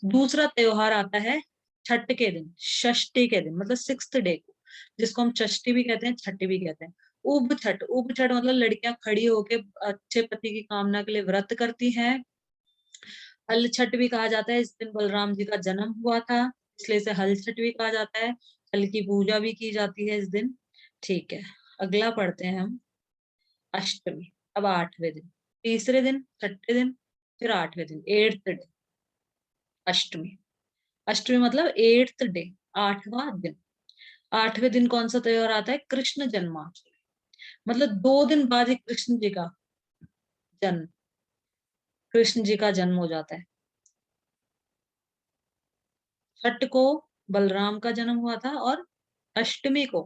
दूसरा त्योहार आता है छठ के दिन, षष्ठी के दिन, मतलब 6th डे को, जिसको हम षष्ठी भी कहते हैं, छठी भी कहते हैं। उब छठ, उब छठ मतलब लड़कियां खड़ी होके अच्छे पति की कामना के लिए व्रत करती हैं। हल छठ भी कहा जाता है, इस दिन बलराम जी का जन्म हुआ था, इसलिए इसे हल छठ भी कहा जाता है। हल की पूजा भी की जाती है इस दिन। ठीक है, अगला पढ़ते हैं हम। अष्टमी, अब 8वें दिन, तीसरे दिन, छठे दिन, फिर 8वें दिन, 8th डे। अष्टमी, अष्टमी मतलब 8th डे, 8वां दिन। 8वें दिन कौन सा त्योहार आता है? कृष्ण जन्माष्टमी। मतलब 2 दिन बाद ही कृष्ण जी का जन्म, कृष्ण जी का जन्म हो जाता है। छठ को बलराम का जन्म हुआ था, और अष्टमी को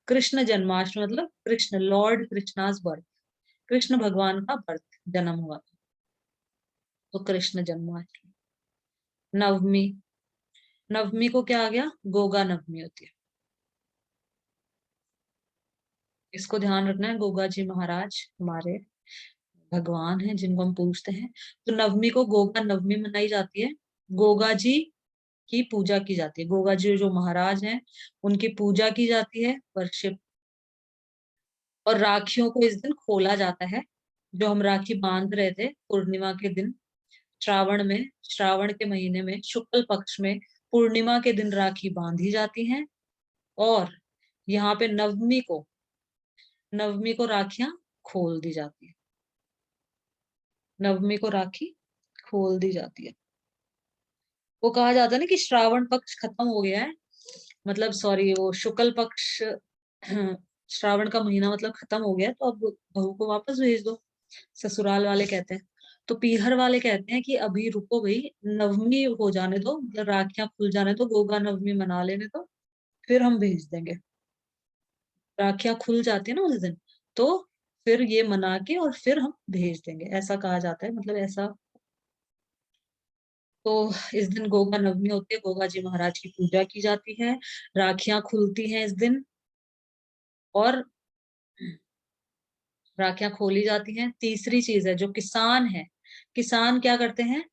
कृष्ण जन्माष्टमी मतलब कृष्ण, लॉर्ड कृष्णास बर्थ, कृष्ण भगवान का बर्थ, जन्म हुआ था, तो कृष्ण जन्माष्टमी। नवमी, नवमी को क्या आ गया? गोगा नवमी होती है। इसको ध्यान रखना है, गोगा जी महाराज हमारे भगवान हैं जिनको हम पूजते हैं। तो नवमी को गोगा नवमी मनाई जाती है। गोगा जी की पूजा की जाती है, गोगा जी जो महाराज हैं उनकी पूजा की जाती है, वर्शिप। और राखियों को इस दिन खोला जाता है। जो हम राखी बांध रहे थे पूर्णिमा के दिन, श्रावण में, श्रावण के महीने में शुक्ल पक्ष में पूर्णिमा के दिन राखी बांधी जाती हैं। और यहाँ पे नवमी को, नवमी को राखियां खोल दी जाती है। नवमी को राखी खोल दी जाती है। वो कहा जाता है ना कि श्रावण पक्ष खत्म हो गया है, मतलब सॉरी, वो शुक्ल पक्ष श्रावण का महीना मतलब खत्म हो गया है, तो अब बहू को वापस भेज दो, ससुराल वाले कहते हैं। तो पीहर वाले कहते हैं कि अभी रुको भाई, नवमी हो जाने दो, मतलब राखियां खुल जाने दो, गोगा नवमी मना लेने दो, फिर हम भेज देंगे। राखियां खुल जाती है ना उस दिन, तो फिर ये मना के और फिर हम भेज देंगे, ऐसा कहा जाता है, मतलब ऐसा। तो इस दिन गोगा नवमी होती है, गोगा जी महाराज की पूजा की जाती है, राखियां खुलती हैं इस दिन, और राखियां खोली जाती हैं। तीसरी चीज है, जो किसान है, किसान क्या करते हैं?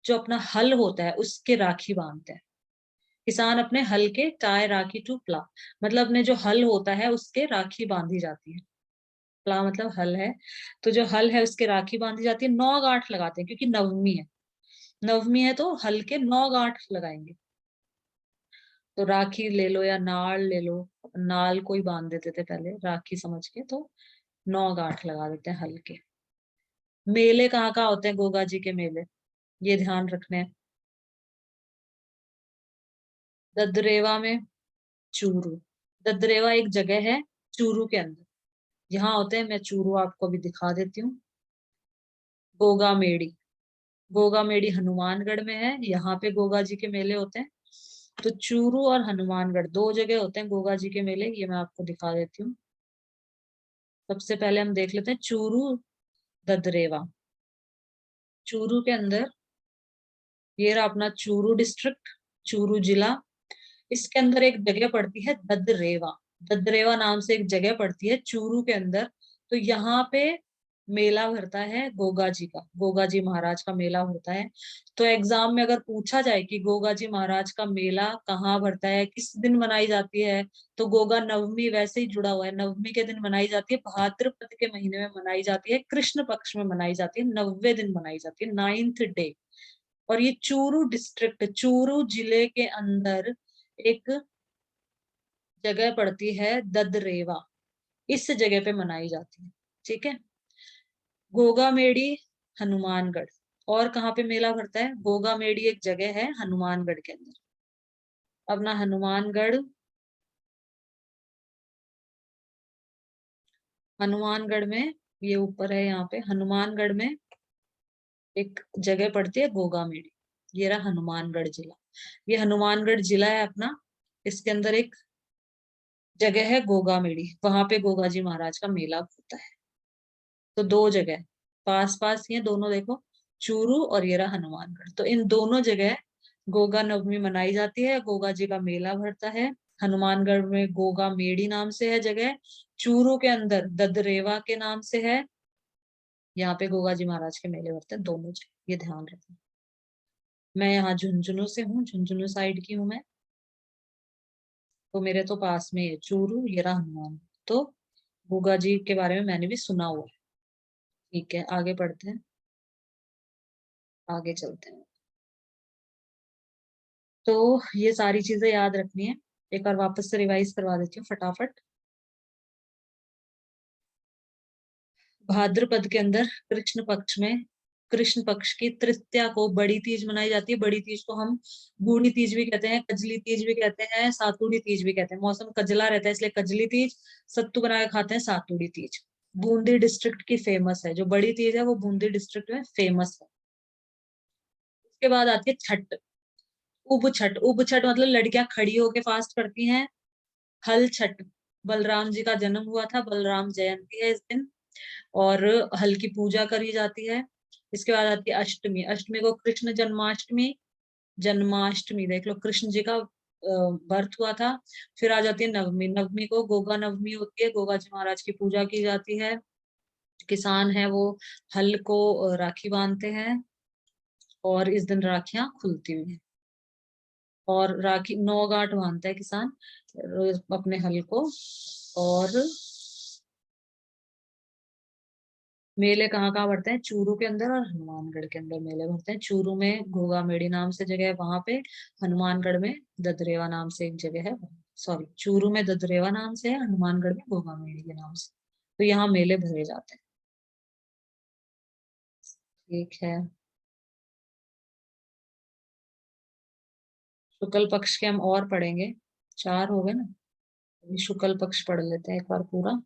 जो अपना हल होता है उसके राखी बांधते हैं। किसान अपने हल के टाई राखी टू प्ला, मतलब अपने जो हल होता है उसके राखी बांधी जाती है। प्ला मतलब हल है, तो जो हल है उसके राखी बांधी जाती है। 9 गांठ लगाते हैं क्योंकि नवमी है, नवमी है तो हल के 9 गांठ लगाएंगे। तो राखी ले लो या नाल ले लो, नाल को ही बांध देते थे पहले राखी समझ के, तो 9 गांठ लगा देते हैं हल के। मेले कहाँ कहाँ होते हैं गोगा जी के मेले, ये ध्यान रखने हैं। ददरेवा में, चूरू, ददरेवा एक जगह है चूरू के अंदर, यहाँ होते हैं। मैं चूरू आपको भी दिखा देती हूँ। गोगा मेड़ी, गोगा मेड़ी हनुमानगढ़ में है, यहाँ पे गोगा जी के मेले होते हैं। तो चूरू और हनुमानगढ़ 2 जगह होते हैं गोगा जी के मेले, ये मैं आपको दिखा देती हूँ। सबसे पहले हम देख लेते हैं चूरू ददरेवा। चूरू के अंदर, ये रहा अपना चूरू डिस्ट्रिक्ट, चूरू जिला। इसके अंदर एक जगह पड़ती है ददरेवा, ददरेवा नाम से एक जगह पड़ती है चूरू के अंदर। तो यहाँ पे मेला भरता है गोगा जी का, गोगा जी महाराज का मेला होता है। तो एग्जाम में अगर पूछा जाए कि गोगा जी महाराज का मेला कहाँ भरता है, किस दिन मनाई जाती है, तो गोगा नवमी वैसे ही जुड़ा हुआ है, नवमी के दिन मनाई जाती है, भाद्रपद के महीने में मनाई जाती है, कृष्ण पक्ष में मनाई जाती है, 9वें दिन मनाई जाती है, 9th डे। और ये चूरू डिस्ट्रिक्ट, चूरू जिले के अंदर एक जगह पड़ती है ददरेवा, इस जगह पे मनाई जाती है। ठीक है, गोगा मेड़ी हनुमानगढ़। और कहाँ पे मेला भरता है? गोगा मेड़ी एक जगह है हनुमानगढ़ के अंदर। अपना हनुमानगढ़, हनुमानगढ़ में, ये ऊपर है यहाँ पे, हनुमानगढ़ में एक जगह पड़ती है गोगा मेड़ी। ये रहा हनुमानगढ़ जिला, ये हनुमानगढ़ जिला है अपना। इसके अंदर एक जगह है गोगा मेड़ी, वहां पे गोगा जी महाराज का मेला होता है। तो 2 जगह पास पास ही है दोनों, देखो, चूरू और ये रहा हनुमानगढ़। तो इन दोनों जगह गोगा नवमी मनाई जाती है, गोगा जी का मेला भरता है। हनुमानगढ़ में गोगा मेड़ी नाम से है जगह, चूरू के अंदर ददरेवा के नाम से है। यहाँ पे गोगा जी महाराज के मेले भरते हैं दोनों जगह, ये ध्यान रखना। मैं यहाँ झुंझुनू से हूँ, झुंझुनू साइड की हूँ मैं, तो मेरे तो पास में है चूरू, ये रहा हनुमान। तो गोगा जी के बारे में मैंने भी सुना हुआ है। ठीक है, आगे बढ़ते हैं, आगे चलते हैं। तो ये सारी चीजें याद रखनी है। एक बार वापस से रिवाइज करवा देती हूँ फटाफट। भाद्रपद के अंदर कृष्ण पक्ष की तृतीया को बड़ी तीज मनाई जाती है। बड़ी तीज को हम बूढ़ी तीज भी कहते हैं, कजली तीज भी कहते हैं, सातुड़ी तीज भी कहते हैं। मौसम कजला रहता है इसलिए कजली तीज, सत्तू बना के खाते हैं सातुड़ी तीज। बूंदी डिस्ट्रिक्ट की फेमस है, जो बड़ी तीज है वो बूंदी डिस्ट्रिक्ट में फेमस है। उसके बाद आती है छठ, उब छठ। उब छठ मतलब लड़कियां खड़ी होके फास्ट करती हैं। हल छठ, बलराम जी का जन्म हुआ था, बलराम जयंती है इस दिन, और हल की पूजा करी जाती है। इसके बाद आती है अष्टमी। अष्टमी को कृष्ण जन्माष्टमी, जन्माष्टमी देख लो, कृष्ण जी का बर्थ हुआ था। फिर आ जाती है नवमी। नवमी को गोगा नवमी होती है, गोगा जी महाराज की पूजा की जाती है। किसान है वो हल को राखी बांधते हैं, और इस दिन राखियां खुलती हुई हैं। और राखी नौ गांठ बांधता है किसान अपने हल को। और मेले कहाँ कहाँ बढ़ते हैं? चूरू के अंदर और हनुमानगढ़ के अंदर मेले बढ़ते हैं। चूरू में घोगा मेड़ी नाम से जगह है वहां पे, हनुमानगढ़ में ददरेवा नाम से एक जगह है। सॉरी, चूरू में ददरेवा नाम से है, हनुमानगढ़ में घोगा मेड़ी के नाम से। तो यहाँ मेले भरे जाते हैं। ठीक है। शुक्ल पक्ष के हम और पढ़ेंगे, चार हो गए ना। अभी शुक्ल पक्ष पढ़ लेते हैं एक बार पूरा।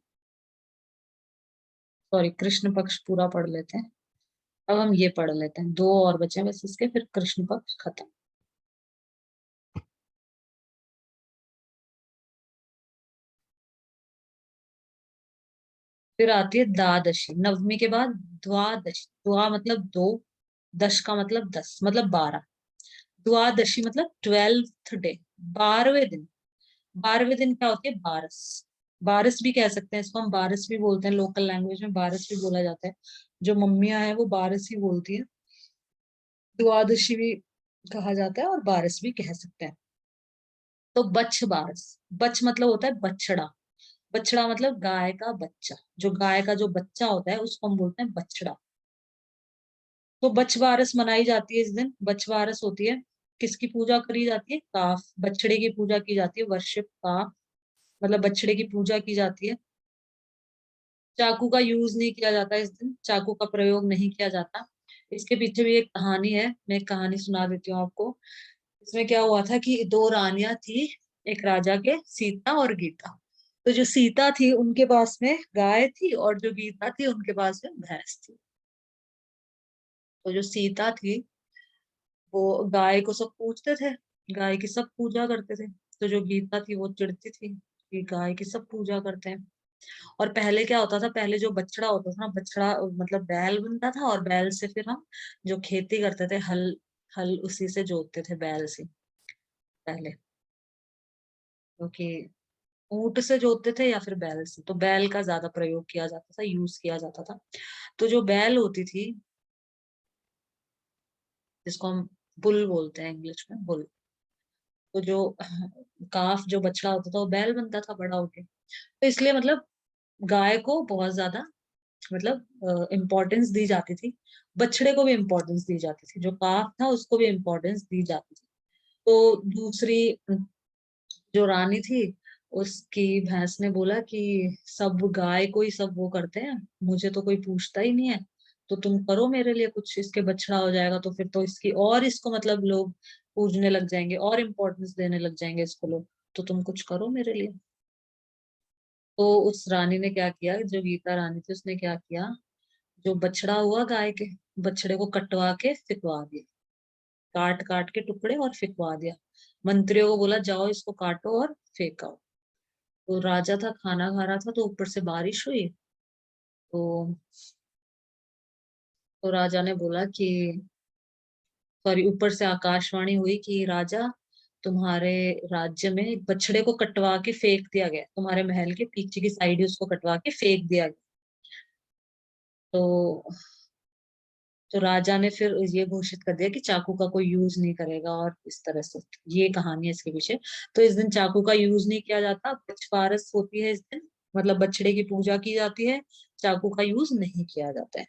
सॉरी, कृष्ण पक्ष पूरा पढ़ लेते हैं। अब हम ये पढ़ लेते हैं, दो और बचे हैं बस इसके, फिर कृष्ण पक्ष खत्म। फिर आती है द्वादशी, नवमी के बाद द्वादशी। द्वा मतलब दो, दश का मतलब 10, मतलब 12। द्वादशी मतलब 12th डे, 12वें दिन। 12वें दिन क्या होती है? बारस। बारस भी कह सकते हैं इसको, हम बारस भी बोलते हैं, लोकल लैंग्वेज में बारस भी बोला जाता है। जो मम्मियां हैं वो बारस ही बोलती है। द्वादशी भी कहा जाता है और बारस भी कह सकते हैं। तो बच्छ बारस, बच्छ मतलब होता है बछड़ा। बछड़ा मतलब गाय का बच्चा, जो गाय का जो बच्चा होता है उसको हम बोलते हैं बछड़ा। तो बछवारस मनाई जाती है इस दिन। बछवारस होती है, किसकी पूजा करी जाती है? काफ, बछड़े की पूजा की जाती है। वर्शिप काफ मतलब बछड़े की पूजा की जाती है। चाकू का यूज नहीं किया जाता इस दिन, चाकू का प्रयोग नहीं किया जाता। इसके पीछे भी एक कहानी है, मैं एक कहानी सुना देती हूँ आपको। इसमें क्या हुआ था कि दो रानियां थी एक राजा के, सीता और गीता। तो जो सीता थी उनके पास में गाय थी, और जो गीता थी उनके पास में भैंस थी। तो जो सीता थी वो गाय को सब पूजते थे, गाय की सब पूजा करते थे। तो जो गीता थी वो चिढ़ती थी कि गाय की सब पूजा करते हैं। और पहले क्या होता था, पहले जो बछड़ा होता था ना, बछड़ा मतलब बैल बनता था, और बैल से फिर हम जो खेती करते थे, हल, हल उसी से जोतते थे बैल से पहले। क्योंकि ऊंट से जोतते थे या फिर बैल से, तो बैल का ज्यादा प्रयोग किया जाता था, यूज किया जाता था। तो जो बैल होती थी, जिसको हम बुल बोलते हैं इंग्लिश में, बुल। तो जो काफ जो बछड़ा होता था वो बैल बनता था बड़ा होके। तो इसलिए मतलब गाय को बहुत ज्यादा मतलब इम्पोर्टेंस दी जाती थी। बछड़े को भी इम्पोर्टेंस दी जाती थी, जो काफ था उसको भी इम्पोर्टेंस दी जाती थी। तो दूसरी जो रानी थी, उसकी भैंस ने बोला कि सब गाय को ही सब वो करते हैं, मुझे तो कोई पूछता ही नहीं है। तो तुम करो मेरे लिए कुछ, इसके बछड़ा हो जाएगा तो फिर तो इसकी और इसको मतलब लोग पूजने लग जाएंगे और इम्पोर्टेंस देने लग जाएंगे इसको लोग। तो तुम कुछ करो मेरे लिए। तो उस रानी ने क्या किया, जो गीता रानी थी उसने क्या किया, जो बछड़ा हुआ गाय के, बछड़े को कटवा के फिकवा दिया। काट काट के टुकड़े और फिकवा दिया। मंत्रियों को बोला जाओ इसको काटो और फेंको। तो राजा था, खाना खा रहा था, तो ऊपर से बारिश हुई। तो राजा ने बोला कि, सॉरी, ऊपर से आकाशवाणी हुई कि राजा, तुम्हारे राज्य में एक बछड़े को कटवा के फेंक दिया गया, तुम्हारे महल के पीछे की साइड ही उसको कटवा के फेंक दिया गया। तो राजा ने फिर ये घोषित कर दिया कि चाकू का कोई यूज नहीं करेगा, और इस तरह से ये कहानी है इसके पीछे। तो इस दिन चाकू का यूज नहीं किया जाता, बछवारस होती है इस दिन, मतलब बछड़े की पूजा की जाती है। चाकू का यूज नहीं किया जाता है।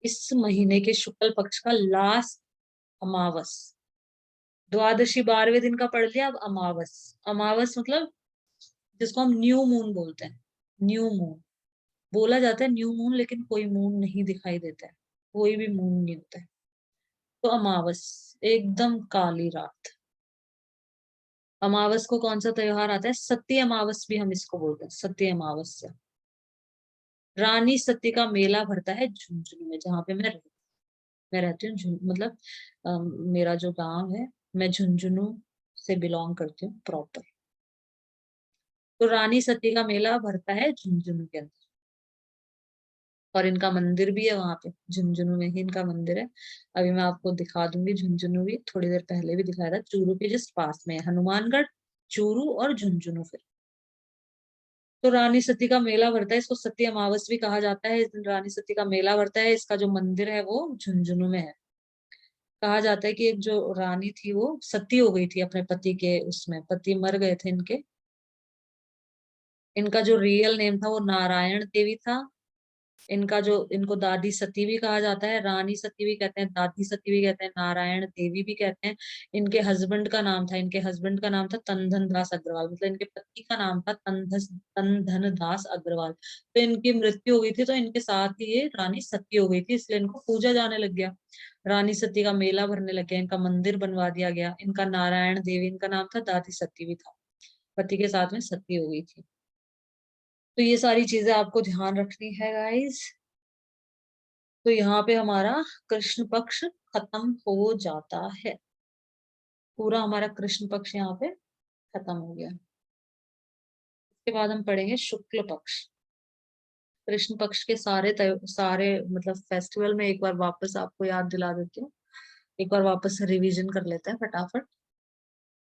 इस महीने के शुक्ल पक्ष का लास्ट अमावस, द्वादशी 12वें दिन का पढ़ लिया। अब अमावस। अमावस मतलब जिसको हम न्यू मून बोलते हैं। न्यू मून बोला जाता है न्यू मून, लेकिन कोई मून नहीं दिखाई देता है, कोई भी मून नहीं होता है। तो अमावस, एकदम काली रात। अमावस को कौन सा त्योहार आता है? सती अमावस भी हम इसको बोलते हैं, सती अमावस्या। रानी सती का मेला भरता है झुंझुनू में, जहाँ पे मैं रहती हूँ। मतलब मेरा जो गांव है, मैं झुंझुनू से बिलोंग करती हूँ प्रॉपर। तो रानी सती का मेला भरता है झुंझुनू के अंदर, और इनका मंदिर भी है वहां पे, झुंझुनू में ही इनका मंदिर है। अभी मैं आपको दिखा दूंगी झुंझुनू भी, थोड़ी देर पहले भी दिखाया था। चूरू के जस्ट पास में है हनुमानगढ़, चूरू और झुंझुनू। फिर तो रानी सती का मेला भरता है, इसको सती अमावस भी कहा जाता है। इस दिन रानी सती का मेला भरता है। इसका जो मंदिर है वो झुंझुनू में है। कहा जाता है कि एक जो रानी थी वो सती हो गई थी अपने पति के, उसमें पति मर गए थे इनके। इनका जो रियल नेम था वो नारायण देवी था। इनका जो इनको दादी सती भी कहा जाता है, रानी सती भी कहते हैं, दादी सती भी कहते हैं, नारायण देवी भी कहते हैं। इनके हस्बैंड का नाम था, इनके हस्बैंड का नाम था तनधन दास अग्रवाल, मतलब इनके पति का नाम था तनधन दास अग्रवाल। तो इनकी मृत्यु हो गई थी, तो इनके साथ ही ये रानी सती हो गई थी, इसलिए इनको पूजा जाने लग गया। रानी सती का मेला भरने लग गया, इनका मंदिर बनवा दिया गया। इनका नारायण देवी इनका नाम था, दादी सती भी था, पति के साथ में सती हो गई थी। तो ये सारी चीजें आपको ध्यान रखनी है गाइस। तो यहाँ पे हमारा कृष्ण पक्ष खत्म हो जाता है। पूरा हमारा कृष्ण पक्ष यहाँ पे खत्म हो गया। इसके बाद हम पढ़ेंगे शुक्ल पक्ष। कृष्ण पक्ष के सारे मतलब फेस्टिवल में एक बार वापस आपको याद दिला देती हूँ। एक बार वापस रिवीजन कर लेते हैं फटाफट।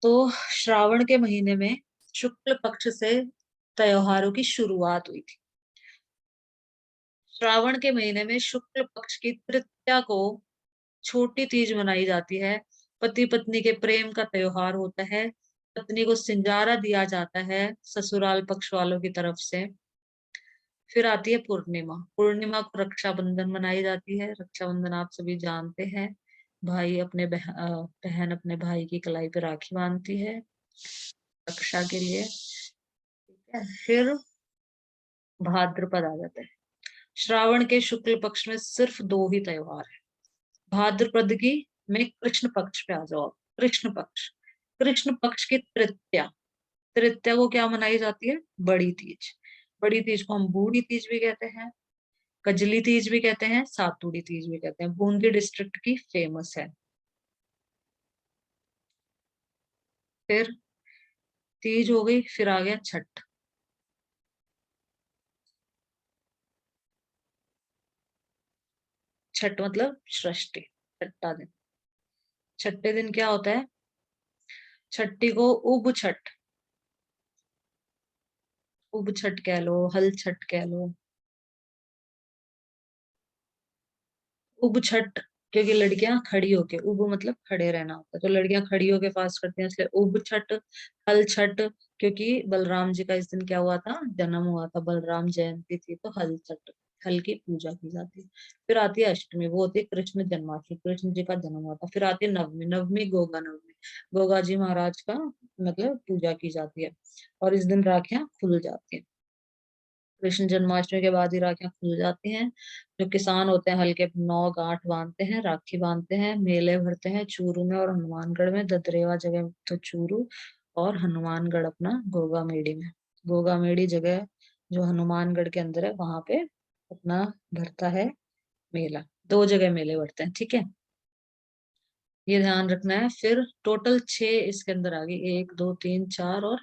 तो श्रावण के महीने में शुक्ल पक्ष से त्योहारों की शुरुआत हुई थी। श्रावण के महीने में शुक्ल पक्ष की तृतीया को छोटी तीज मनाई जाती है। पति पत्नी के प्रेम का त्योहार होता है। पत्नी को सिंजारा दिया जाता है ससुराल पक्ष वालों की तरफ से। फिर आती है पूर्णिमा। पूर्णिमा को रक्षाबंधन मनाई जाती है। रक्षाबंधन आप सभी जानते हैं, भाई अपने बहन अपने भाई की कलाई पे राखी बांधती है रक्षा के लिए। ठीक है, फिर भाद्रपद आ जाता है। श्रावण के शुक्ल पक्ष में सिर्फ दो ही त्योहार है। भाद्रपद की में कृष्ण पक्ष पे आ जाओ। कृष्ण पक्ष, कृष्ण पक्ष की तृतीया। तृतीया को क्या मनाई जाती है? बड़ी तीज। बड़ी तीज को हम बूढ़ी तीज भी कहते हैं, कजली तीज भी कहते हैं, सातुड़ी तीज भी कहते हैं। बूंदी डिस्ट्रिक्ट की फेमस है। फिर तीज हो गई, फिर आ गया छठ। छठ मतलब षष्ठी, छठा दिन। छठे दिन क्या होता है? छठी को उब छठ, उब छठ कह लो, हल छठ कह लो, उब छठ। क्योंकि लड़कियां खड़ी होके, उब मतलब खड़े रहना होता है, तो लड़कियां खड़ी होके फास्ट करती हैं, इसलिए उब छठ। हल छठ, क्योंकि बलराम जी का इस दिन क्या हुआ था? जन्म हुआ था, बलराम जयंती थी, तो हल छठ, हल की पूजा की जाती है। फिर आती है अष्टमी, वो होती है कृष्ण जन्माष्टमी, कृष्ण जी का जन्म हुआ था। फिर आती है नवमी, नवमी गोगा नवमी, गोगा जी महाराज का मतलब पूजा की जाती है, और इस दिन राखियां खुल जाती हैं। कृष्ण जन्माष्टमी के बाद ही राखियां खुल जाती हैं। जो किसान होते हैं हल्के नौ गांठ बांधते हैं, राखी बांधते हैं, मेले भरते हैं चूरू में और हनुमानगढ़ में। ददरेवा जगह तो चूरू, और हनुमानगढ़ अपना गोगा मेड़ी में। गोगा मेड़ी जगह जो हनुमानगढ़ के अंदर है, वहां पे अपना भरता है मेला। दो जगह मेले भरते हैं, ठीक है, ये ध्यान रखना है। फिर टोटल 6 इसके अंदर आ गई, 1 2 3 4, और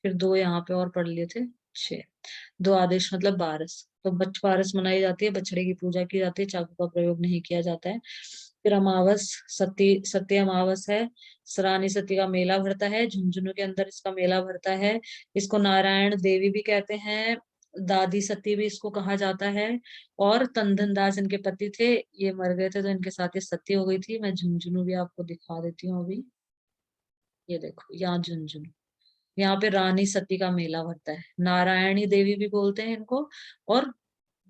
फिर 2 यहाँ पे और पढ़ लिए थे, 6। दो आदेश मतलब बारस, तो बच बारस मनाई जाती है, बछड़े की पूजा की जाती है, चाकू का प्रयोग नहीं किया जाता है। फिर अमावस, सती अमावस है। सरानी सती का मेला भरता है झुंझुनू के अंदर, इसका मेला भरता है। इसको नारायण देवी भी कहते हैं, दादी सती भी इसको कहा जाता है। और तनधन दास इनके पति थे, ये मर गए थे तो इनके साथ ये सती हो गई थी। मैं झुंझुनू भी आपको दिखा देती हूँ अभी। ये देखो यहाँ झुंझुनू, यहाँ पे रानी सती का मेला भरता है। नारायणी देवी भी बोलते हैं इनको, और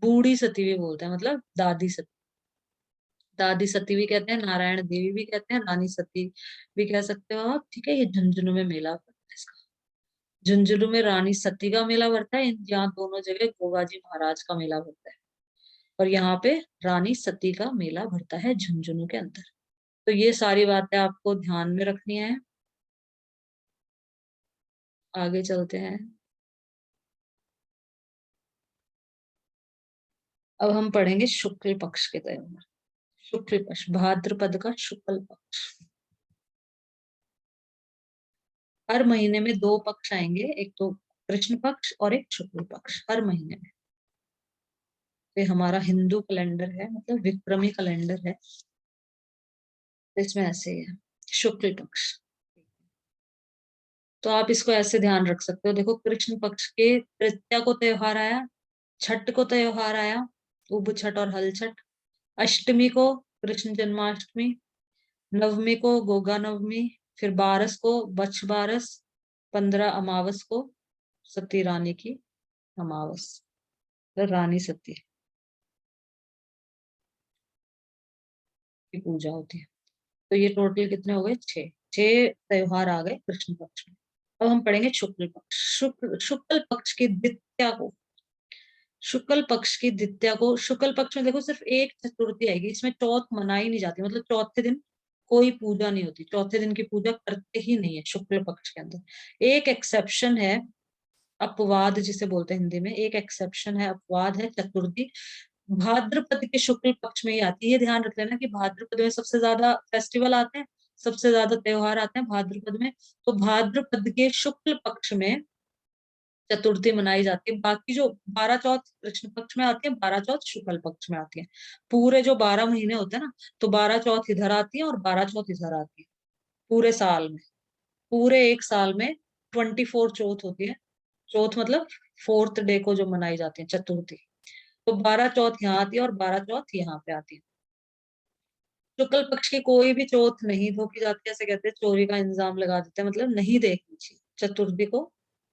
बूढ़ी सती भी बोलते हैं, मतलब दादी सती। दादी सती भी कहते हैं, नारायण देवी भी कहते हैं, रानी सती भी कह सकते हो आप। ठीक है, ये झुंझुनू में मेला पड़ता है इसका। झुंझुनू में रानी सती का मेला पड़ता है, यहाँ दोनों जगह गोगाजी महाराज का मेला पड़ता है। और यहाँ पे रानी सती का मेला भरता है झुंझुनू के अंदर। तो ये सारी बातें आपको ध्यान में रखनी है। आगे चलते हैं। अब हम पढ़ेंगे शुक्ल पक्ष के त्योहार। शुक्ल पक्ष, भाद्रपद का शुक्ल पक्ष। हर महीने में दो पक्ष आएंगे, एक तो कृष्ण पक्ष और एक शुक्ल पक्ष, हर महीने में। ये हमारा हिंदू कैलेंडर है, मतलब विक्रमी कैलेंडर है, तो इसमें ऐसे ही है शुक्ल पक्ष। तो आप इसको ऐसे ध्यान रख सकते हो। देखो, कृष्ण पक्ष के तृतीया को त्योहार आया, छठ को त्योहार आया, उब छठ और हल छठ। अष्टमी को कृष्ण जन्माष्टमी, नवमी को गोगा नवमी, फिर बारस को बच्छ बारस, 15 अमावस को सती रानी की अमावस, तो रानी सती की पूजा होती है। तो ये टोटल कितने हो गए? छह। छह त्योहार आ गए कृष्ण पक्ष में। अब हम पढ़ेंगे शुक्ल पक्ष। शुक्ल पक्ष की द्वितीया को, शुक्ल पक्ष की द्वितीया को, शुक्ल पक्ष में देखो सिर्फ एक चतुर्थी आएगी, इसमें चौथ मनाई नहीं जाती, मतलब चौथे दिन कोई पूजा नहीं होती, चौथे दिन की पूजा करते ही नहीं है शुक्ल पक्ष के अंदर। एक एक्सेप्शन है, अपवाद जिसे बोलते हैं हिंदी में, एक एक्सेप्शन है, अपवाद है चतुर्थी। भाद्रपद के शुक्ल पक्ष में ही आती है। ध्यान रख लेना कि भाद्रपद में सबसे ज्यादा फेस्टिवल आते हैं, सबसे ज्यादा त्योहार आते हैं भाद्रपद में। तो भाद्रपद के शुक्ल पक्ष में चतुर्थी मनाई जाती है। बाकी जो 12 चौथ कृष्ण पक्ष में आती है, 12 चौथ शुक्ल पक्ष में आती है। पूरे जो 12 महीने होते हैं ना, तो 12 चौथ इधर आती है और 12 चौथ इधर आती है पूरे साल में। पूरे एक साल में 24 चौथ होती है। चौथ मतलब फोर्थ डे को जो मनाई जाती है चतुर्थी। तो 12 चौथ यहाँ आती है और 12 चौथ यहाँ पे आती है। शुक्ल पक्ष की कोई भी चौथ नहीं धोकी जाती, ऐसे कहते हैं चोरी का इंजाम लगा देते हैं, मतलब नहीं देखनी चाहिए चतुर्थी को,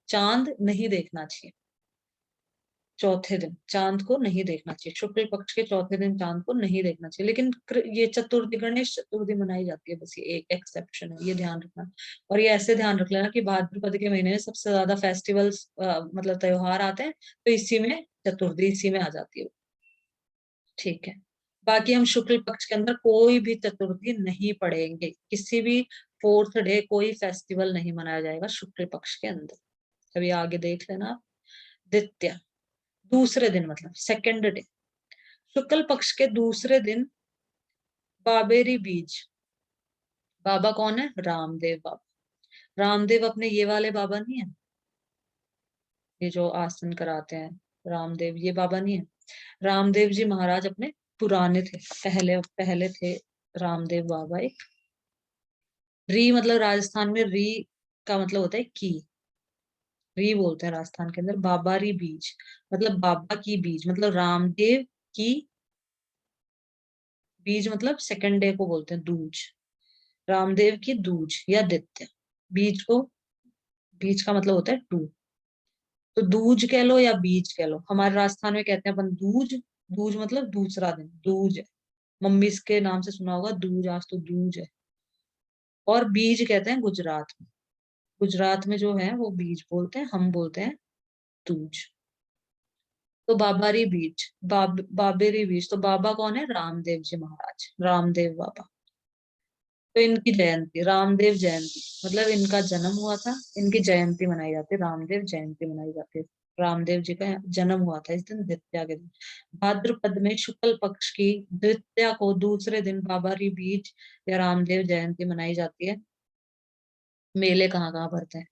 चांद नहीं देखना चाहिए। चौथे दिन चांद को नहीं देखना चाहिए, शुक्ल पक्ष के चौथे दिन चांद को नहीं देखना चाहिए। लेकिन ये चतुर्थी, गणेश चतुर्थी मनाई जाती है, बस ये एक एक्सेप्शन है, ये ध्यान रखना। और ये ऐसे ध्यान रख लेना कि भाद्रपद के महीने में सबसे ज्यादा फेस्टिवल्स मतलब त्योहार आते हैं, तो इसी में चतुर्थी इसी में आ जाती है। ठीक है। बाकी हम शुक्ल पक्ष के अंदर कोई भी चतुर्थी नहीं पढ़ेंगे, किसी भी फोर्थ डे कोई फेस्टिवल नहीं मनाया जाएगा शुक्ल पक्ष के अंदर। अभी आगे देख लेना आप। द्वितीया, दूसरे दिन मतलब सेकंड डे, शुक्ल पक्ष के दूसरे दिन बाबेरी बीज। बाबा कौन है? रामदेव बाबा। रामदेव अपने ये वाले बाबा नहीं है, ये जो आसन कराते हैं, रामदेव ये बाबा नहीं है। रामदेव जी महाराज अपने पुराने थे, पहले पहले थे रामदेव बाबा। एक री मतलब राजस्थान में री का मतलब होता है की, री बोलते हैं राजस्थान के अंदर। बाबारी बीज मतलब बाबा की बीज, मतलब रामदेव की बीज, मतलब सेकंड डे को बोलते हैं दूज। रामदेव की दूज या दित्य, बीज को, बीज का मतलब होता है टू। तो दूज कह लो या बीज कह लो, हमारे राजस्थान में कहते हैं अपन दूज। दूज मतलब दूसरा दिन, दूज है। मम्मी इसके नाम से सुना होगा दूज, आज तो दूज है। और बीज कहते हैं गुजरात में, गुजरात में जो है वो बीज बोलते हैं, हम बोलते हैं दूज। तो बाबारी बीज, बाबेरी बीज, तो बाबा कौन है? रामदेव जी महाराज, रामदेव बाबा। तो इनकी जयंती, रामदेव जयंती, मतलब इनका जन्म हुआ था, इनकी जयंती मनाई जाती है, रामदेव जयंती मनाई जाती है। रामदेव जी का जन्म हुआ था इस दिन, द्वितीया के दिन। भाद्रपद में शुक्ल पक्ष की द्वितीया को दूसरे दिन बाबारी बीज या रामदेव जयंती मनाई जाती है। मेले कहाँ कहाँ भरते हैं?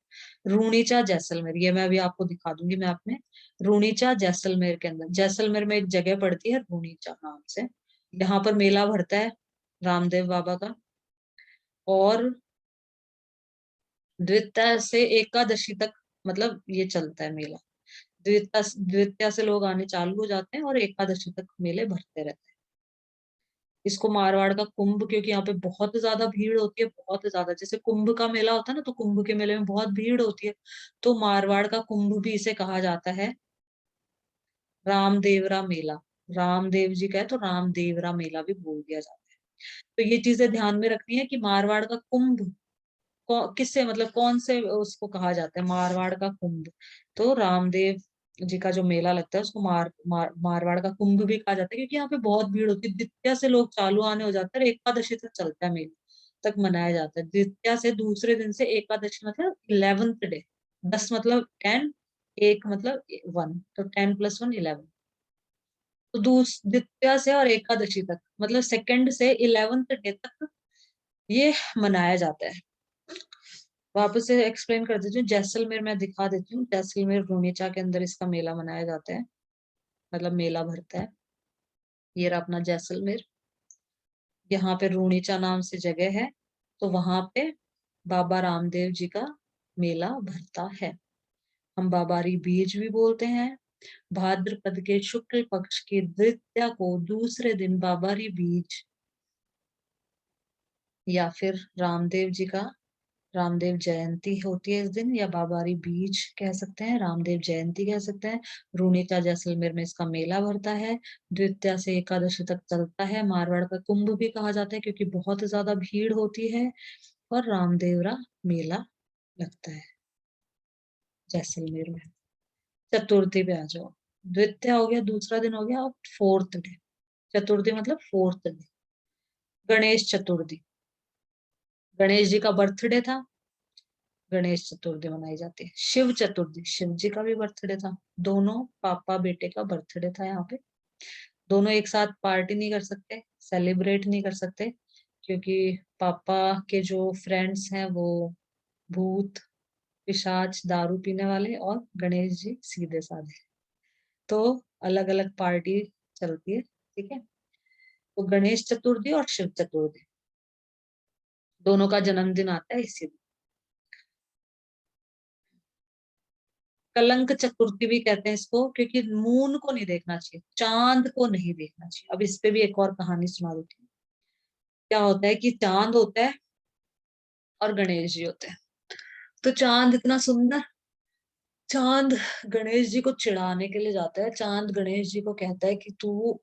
रूणीचा जैसलमेर, ये मैं अभी आपको दिखा दूंगी मैं अपने। रूणीचा जैसलमेर के अंदर, जैसलमेर में एक जगह पड़ती है रूणीचा नाम से, यहाँ पर मेला भरता है रामदेव बाबा का। और द्वितीया से एकादशी तक मतलब ये चलता है मेला। द्वितीया द्वितीया से लोग आने चालू हो जाते हैं और एकादशी तक मेले भरते रहते हैं। इसको मारवाड़ का कुंभ, क्योंकि यहाँ पे बहुत ज्यादा भीड़ होती है, बहुत ज्यादा। जैसे कुंभ का मेला होता है ना, तो कुंभ के मेले में बहुत भीड़ होती है, तो मारवाड़ का कुंभ भी इसे कहा जाता है रामदेवरा मेला। रामदेव जी का है तो रामदेवरा मेला भी बोल दिया जाता है। तो ये चीजें ध्यान में रखनी है कि मारवाड़ का कुंभ किससे मतलब कौन से उसको कहा जाता है, मारवाड़ का कुंभ। तो रामदेव जी का जो मेला लगता है उसको मारवाड़ का कुंभ भी कहा जाता है, क्योंकि यहाँ पे बहुत भीड़ होती है। द्वितीया से लोग चालू आने हो जाते हैं और एकादशी तक चलता है, मेला तक मनाया जाता है। द्वितीया से दूसरे दिन से एकादशी मतलब 11th डे। 10 मतलब 10, एक मतलब 1, तो 10 + 1 11। तो द्वितीया से और एकादशी तक मतलब सेकंड से 11th डे तक ये मनाया जाता है। वापस से एक्सप्लेन कर देती हूँ। जैसलमेर मैं दिखा देती हूँ। जैसलमेर रूनीचा के अंदर इसका मेला मनाया जाता है, मतलब मेला भरता है। ये रहा अपना जैसलमेर। यहाँ पे रूनीचा नाम से जगह है, तो वहां पे बाबा रामदेव जी का मेला भरता है। हम बाबारी बीज भी बोलते हैं। भाद्रपद के शुक्ल पक्ष की द्वितीया को दूसरे दिन बाबारी बीज या फिर रामदेव जी का रामदेव जयंती होती है इस दिन, या बाबारी बीज कह सकते हैं, रामदेव जयंती कह सकते हैं। रूनीता जैसलमेर में इसका मेला भरता है। द्वितीया से एकादशी तक चलता है। मारवाड़ का कुंभ भी कहा जाता है क्योंकि बहुत ज्यादा भीड़ होती है। और रामदेवरा मेला लगता है जैसलमेर में। चतुर्थी पे आ जाओ। द्वितीया हो गया, दूसरा दिन हो गया, और फोर्थ डे। चतुर्थी मतलब फोर्थ डे। गणेश चतुर्थी, गणेश जी का बर्थडे था, गणेश चतुर्थी मनाई जाती है। शिव चतुर्थी, शिव जी का भी बर्थडे था। दोनों पापा बेटे का बर्थडे था यहाँ पे। दोनों एक साथ पार्टी नहीं कर सकते, सेलिब्रेट नहीं कर सकते, क्योंकि पापा के जो फ्रेंड्स हैं वो भूत पिशाच दारू पीने वाले, और गणेश जी सीधे साधे। तो अलग अलग पार्टी चलती है, ठीक है। तो गणेश चतुर्थी और शिव चतुर्थी दोनों का जन्मदिन आता है इसी दिन। कलंक चतुर्थी भी कहते हैं इसको, क्योंकि मून को नहीं देखना चाहिए, चांद को नहीं देखना चाहिए। अब इस पे भी एक और कहानी सुना देती हूँ। क्या होता है कि चांद होता है और गणेश जी होते हैं। तो चांद इतना सुंदर, चांद गणेश जी को चिढ़ाने के लिए जाता है। चांद गणेश जी को कहता है कि तू,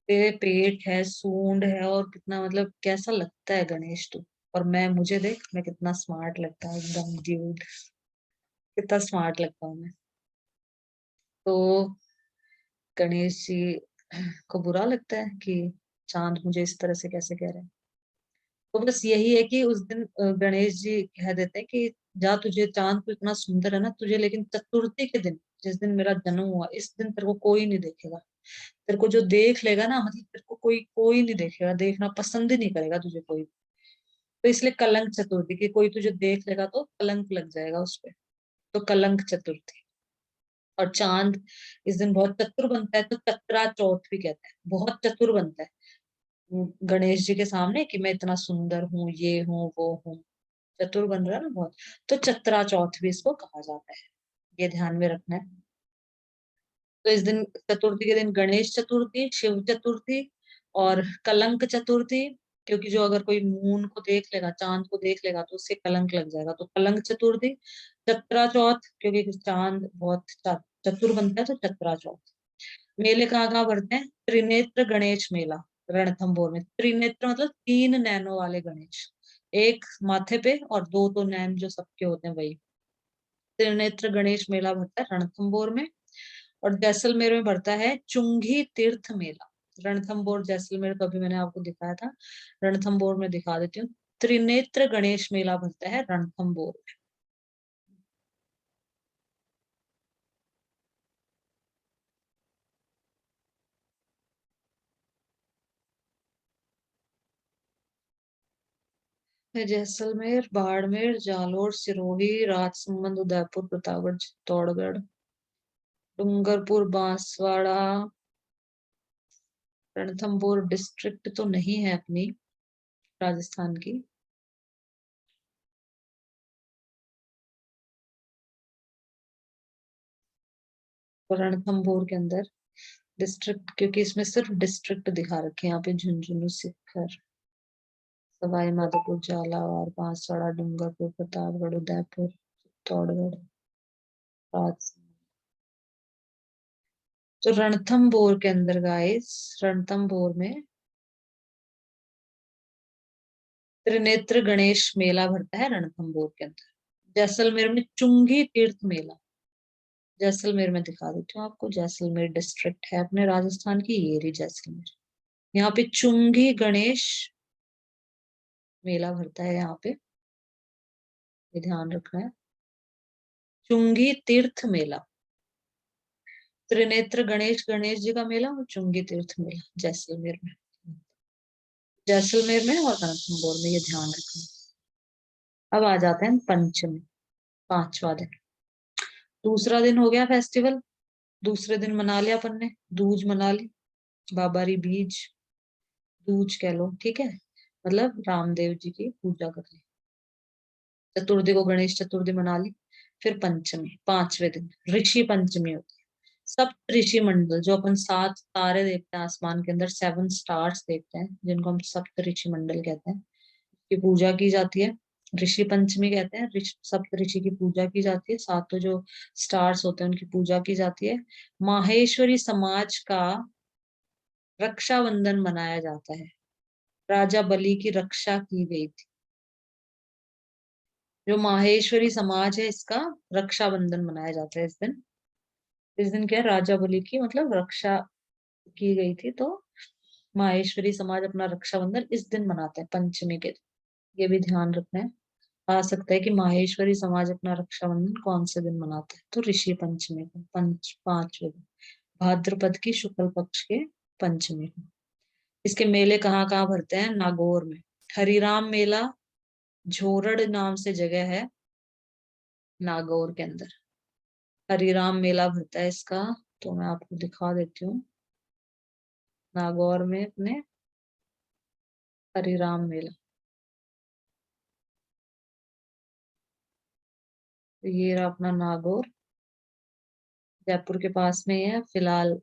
तेरे पेट है, सूंड है, और कितना मतलब कैसा लगता है गणेश तू, और मैं, मुझे देख मैं कितना स्मार्ट लगता है, एकदम ड्यूड, कितना स्मार्ट लगता हूँ मैं। तो गणेश जी को बुरा लगता है कि चांद मुझे इस तरह से कैसे कह रहे हैं। तो बस यही है कि उस दिन गणेश जी कह देते हैं कि जा, तुझे चांद तो इतना सुंदर है ना तुझे, लेकिन चतुर्थी के दिन, जिस दिन मेरा जन्म हुआ, इस दिन तेरे को कोई नहीं देखेगा। तेरे को जो देख लेगा ना, मतलब तेरे को कोई कोई नहीं देखेगा, देखना पसंद ही नहीं करेगा तुझे कोई। तो इसलिए कलंक चतुर्थी, कि कोई तुझे देख लेगा तो कलंक लग जाएगा उस पे। तो कलंक चतुर्थी। और चांद इस दिन बहुत चतुर बनता है, तो चतरा चौथ भी कहते हैं, बहुत चतुर बनता है गणेश जी के सामने, कि मैं इतना सुंदर हूँ, ये हूँ वो हूँ, चतुर बन रहा है ना बहुत। तो चतरा चौथ भी इसको कहा जाता है, ये ध्यान में रखना है। तो इस दिन, चतुर्थी के दिन, गणेश चतुर्थी, शिव चतुर्थी और कलंक चतुर्थी, क्योंकि जो अगर कोई मून को देख लेगा, चांद को देख लेगा, तो उससे कलंक लग जाएगा, तो कलंक चतुर्थी। चतरा चौथ, क्योंकि चांद बहुत चतुर बनता है, तो चतरा चौथ। मेले कहाँ कहाँ भरते हैं? त्रिनेत्र गणेश मेला रणथंभौर में। त्रिनेत्र मतलब 3 नैनों वाले गणेश, एक माथे पे और 2 तो नैन जो सबके होते हैं वही। त्रिनेत्र गणेश मेला भरता है रणथंभौर में। और जैसलमेर में भरता है चुंगी तीर्थ मेला। रणथंभौर जैसलमेर तो अभी मैंने आपको दिखाया था, रणथंभौर में दिखा देती हूँ। त्रिनेत्र गणेश मेला भरता है रणथंभौर में। जैसलमेर, बाड़मेर, जालोर, सिरोही, राजसमंद, उदयपुर, प्रतापगढ़, चित्तौड़गढ़, डूंगरपुर, बांसवाड़ा। रणथंभौर डिस्ट्रिक्ट तो नहीं है अपनी राजस्थान की। रणथंभौर के अंदर डिस्ट्रिक्ट, क्योंकि इसमें सिर्फ डिस्ट्रिक्ट दिखा रखे हैं यहाँ पे, झुंझुनू, सीकर, सवाई माधोपुर, झालावाड़, बांसवाड़ा, डूंगरपुर, प्रतापगढ़, उदयपुर, चित्तौड़गढ़, राजसमंद। तो रणथंभौर के अंदर गाइस, रणथंभौर में त्रिनेत्र गणेश मेला भरता है रणथंभौर के अंदर। जैसलमेर में चुंगी तीर्थ मेला, जैसलमेर में दिखा देती हूँ आपको, जैसलमेर डिस्ट्रिक्ट है अपने राजस्थान की, ये रही जैसलमेर। यहाँ पे चुंगी गणेश मेला भरता है यहाँ पे, ये ध्यान रखना है। चुंगी तीर्थ मेला, त्रिनेत्र गणेश, गणेश जी का मेला, और चुंगी तीर्थ मेला जैसलमेर में, जैसलमेर में और रणथंभौर में, ये ध्यान रखना। अब आ जाते हैं पंचमी, पांचवा दिन। दूसरा दिन हो गया फेस्टिवल, दूसरे दिन मना लिया अपन ने, दूज मना ली, बाबारी बीज, दूज कह लो, ठीक है, मतलब रामदेव जी की पूजा कर ली। चतुर्थी को गणेश चतुर्थी मना ली। फिर पंचमी, पांचवे दिन ऋषि पंचमी होती है। सप्त ऋषि मंडल, जो अपन सात तारे देखते हैं आसमान के अंदर, 7 स्टार्स देखते हैं, जिनको हम सप्त ऋषि मंडल कहते हैं, की पूजा की जाती है। ऋषि पंचमी कहते हैं, सप्त ऋषि की पूजा की जाती है, सातों जो स्टार्स होते हैं उनकी पूजा की जाती है। माहेश्वरी समाज का रक्षाबंधन मनाया जाता है, राजा बलि की रक्षा की गई थी। जो माहेश्वरी समाज है इसका रक्षाबंधन मनाया जाता है इस दिन। इस दिन क्या है, राजा बलि की मतलब रक्षा की गई थी, तो माहेश्वरी समाज अपना रक्षाबंधन इस दिन मनाते हैं, पंचमी के दिन। ये भी ध्यान रखना है, आ सकता है कि माहेश्वरी समाज अपना रक्षाबंधन कौन से दिन मनाते हैं, तो ऋषि पंचमी को, पांचवे दिन, भाद्रपद की शुक्ल पक्ष के पंचमी को। इसके मेले कहाँ कहाँ भरते हैं, नागौर में हरिराम मेला, झोरड़ नाम से जगह है नागौर के अंदर, हरिराम मेला भरता है इसका। तो मैं आपको दिखा देती हूँ, नागौर में अपने हरिराम मेला, तो ये रहा अपना नागौर, जयपुर के पास में ही है फिलहाल।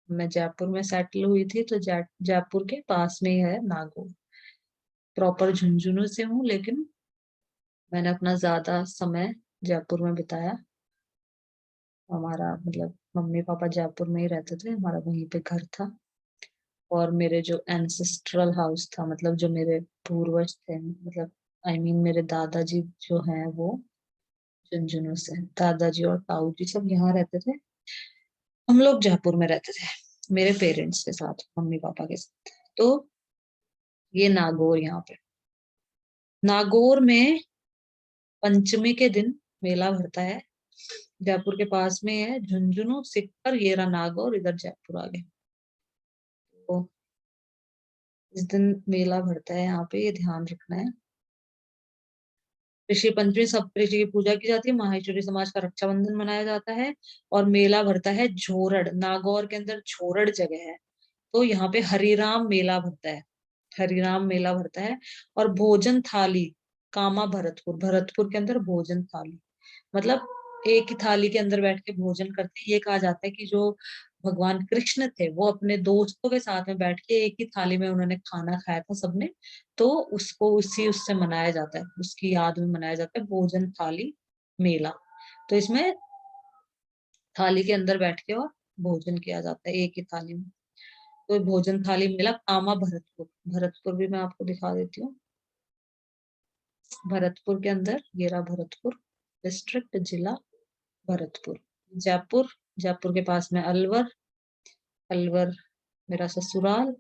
मैं जयपुर में सेटल हुई थी, तो जयपुर के पास में ही है नागौर। प्रॉपर झुंझुनू से हूँ, लेकिन मैंने अपना ज्यादा समय जयपुर में बिताया। हमारा मतलब मम्मी पापा जयपुर में ही रहते थे, हमारा वहीं पे घर था। और मेरे जो एंसेस्ट्रल हाउस था, मतलब जो मेरे पूर्वज थे, मतलब मेरे दादाजी जो हैं वो झुंझुनू से, दादाजी और ताऊ जी सब यहाँ रहते थे। हम लोग जयपुर में रहते थे मेरे पेरेंट्स के साथ, मम्मी पापा के साथ। तो ये नागौर, यहाँ पे नागौर में पंचमी के दिन मेला भरता है, जयपुर के पास में है झुंझुनू, सिककर, ये रहा नागौर, इधर जयपुर आ गए। तो इस दिन मेला भरता है यहाँ पे, ये ध्यान रखना है। ऋषि पंचमी, सप्त ऋषि की पूजा की जाती है, माहेश्वरी समाज का रक्षाबंधन मनाया जाता है, और मेला भरता है झोरड़, नागौर के अंदर झोरड़ जगह है, तो यहाँ पे हरिराम मेला भरता है, हरिराम मेला भरता है। और भोजन थाली, कामा भरतपुर, भरतपुर के अंदर भोजन थाली, मतलब एक ही थाली के अंदर बैठ के भोजन करते हैं। ये कहा जाता है कि जो भगवान कृष्ण थे वो अपने दोस्तों के साथ में बैठ के एक ही थाली में उन्होंने खाना खाया था सबने, तो उसको उसी उससे मनाया जाता है, उसकी याद में मनाया जाता है भोजन थाली मेला। तो इसमें थाली के अंदर बैठ के और भोजन किया जाता है एक ही थाली में। तो भोजन थाली मेला कामा भरतपुर, भरतपुर भी मैं आपको दिखा देती हूँ। भरतपुर के अंदर, ये रहा भरतपुर डिस्ट्रिक्ट, जिला भरतपुर। जयपुर, जयपुर के पास में अलवर, अलवर मेरा ससुराल,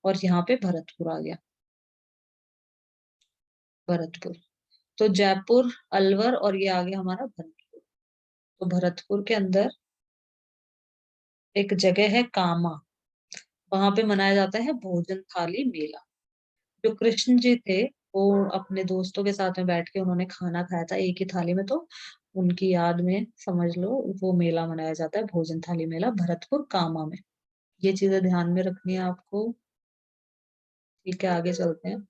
और यहाँ पे भरतपुर आ गया, भरतपुर। तो जयपुर, अलवर, और ये आ गया हमारा भरतपुर। तो भरतपुर के अंदर एक जगह है कामा, वहां पे मनाया जाता है भोजन थाली मेला। जो कृष्ण जी थे वो अपने दोस्तों के साथ में बैठ के उन्होंने खाना खाया था एक ही थाली में, तो उनकी याद में समझ लो वो मेला मनाया जाता है, भोजन थाली मेला, भरतपुर कामा में। ये चीजें ध्यान में रखनी है आपको। ठीक है, आगे चलते हैं।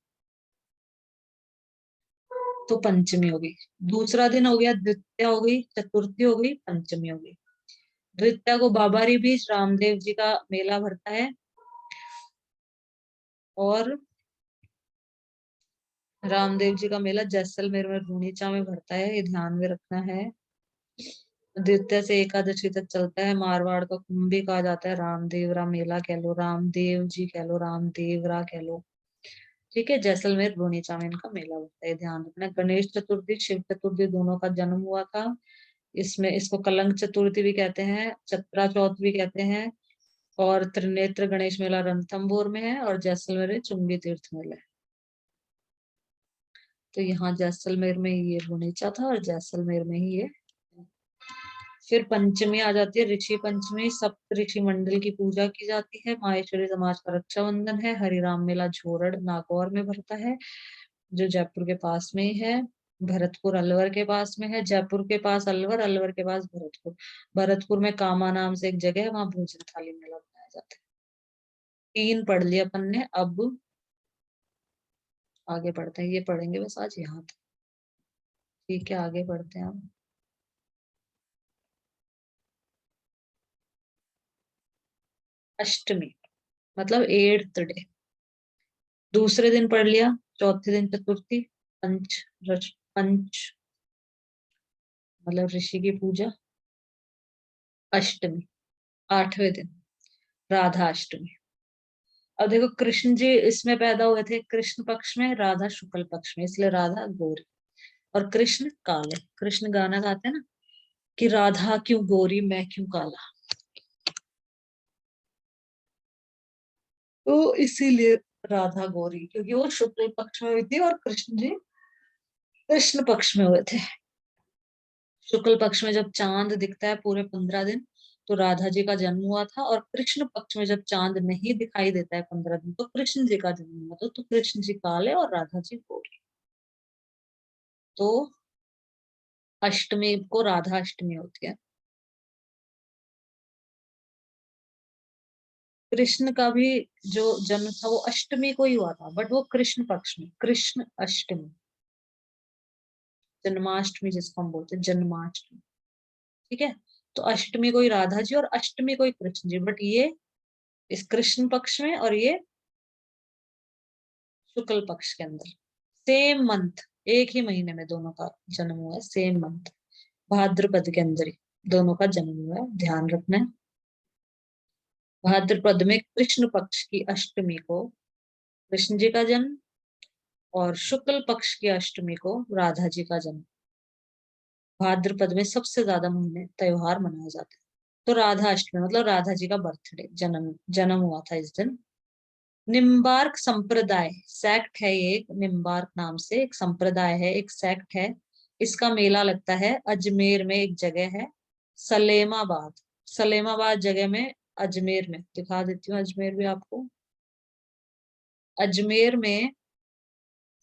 तो पंचमी हो गई, दूसरा दिन हो गया द्वितीया, हो गई चतुर्थी, हो गई पंचमी, हो गई। द्वितीया को बाबारी बीच रामदेव जी का मेला भरता है, और रामदेव जी का मेला जैसलमेर में रूनीचा में भरता है, ये ध्यान में रखना है। द्वितीया से एकादशी तक चलता है। मारवाड़ का कुंभ भी कहा जाता है, रामदेवरा मेला कह लो, रामदेव जी कह लो, रामदेवरा कह लो। ठीक है, जैसलमेर भुवनेचा में इनका मेला होता है, ध्यान रखना। गणेश चतुर्थी शिव चतुर्थी दोनों का जन्म हुआ था। इसमें इसको कलंक चतुर्थी भी कहते हैं, चतरा चौथ भी कहते हैं। और त्रिनेत्र गणेश मेला रणथंभौर में है, और जैसलमेर में चुंगी तीर्थ मेला है। तो यहाँ जैसलमेर में ही ये भुवनेचा था, और जैसलमेर में ही ये। फिर पंचमी आ जाती है, ऋषि पंचमी। सप्त ऋषि मंडल की पूजा की जाती है। माहेश्वरी समाज का रक्षाबंधन है। हरिराम मेला झोरड़ नागौर में भरता है, जो जयपुर के पास में ही है। भरतपुर अलवर के पास में है। जयपुर के पास अलवर, अलवर के पास भरतपुर। भरतपुर में कामा नाम से एक जगह है, वहां भोजन थाली मेला बनाया जाता है। तीन पढ़ लिया अपन ने, अब आगे बढ़ते हैं। ये पढ़ेंगे बस आज यहाँ तक। ठीक है, आगे बढ़ते हैं अब। अष्टमी मतलब एट्थ डे। दूसरे दिन पढ़ लिया। चौथे दिन चतुर्थी। पंच मतलब ऋषि की पूजा। अष्टमी आठवें दिन राधा अष्टमी। अब देखो, कृष्ण जी इसमें पैदा हुए थे कृष्ण पक्ष में, राधा शुक्ल पक्ष में, इसलिए राधा गोरी। और कृष्ण काले। कृष्ण गाना गाते हैं ना कि राधा क्यों गोरी मैं क्यों काला। तो इसीलिए राधा गौरी, क्योंकि वो शुक्ल पक्ष में हुई थी और कृष्ण जी कृष्ण पक्ष में हुए थे। शुक्ल पक्ष में जब चांद दिखता है पूरे 15 दिन, तो राधा जी का जन्म हुआ था। और कृष्ण पक्ष में जब चांद नहीं दिखाई देता है 15 दिन, तो कृष्ण जी का जन्म हुआ था। तो कृष्ण जी काले और राधा जी गोरे। तो अष्टमी को राधा अष्टमी होती है। कृष्ण का भी जो जन्म था वो अष्टमी को ही हुआ था, बट वो कृष्ण पक्ष में, कृष्ण अष्टमी। जन्माष्टमी जिसको हम बोलते हैं, जन्माष्टमी। ठीक है। तो अष्टमी को ही राधा जी और अष्टमी को ही कृष्ण जी, बट ये इस कृष्ण पक्ष में और ये शुक्ल पक्ष के अंदर। सेम मंथ, एक ही महीने में दोनों का जन्म हुआ है, सेम मंथ। भाद्रपद के अंदर ही दोनों का जन्म हुआ है, ध्यान रखना है। भाद्रपद में कृष्ण पक्ष की अष्टमी को कृष्ण जी का जन्म, और शुक्ल पक्ष की अष्टमी को राधा जी का जन्म। भाद्रपद में सबसे ज्यादा महीने त्योहार मनाए जाते हैं। तो राधा अष्टमी मतलब राधा जी का बर्थडे, जन्म जन्म हुआ था इस दिन। निम्बार्क संप्रदाय सेक्ट है ये, एक निम्बार्क नाम से एक संप्रदाय है, एक सेक्ट है। इसका मेला लगता है अजमेर में, एक जगह है सलेमाबाद। सलेमाबाद जगह में, अजमेर में दिखा देती हूँ, अजमेर भी आपको। अजमेर में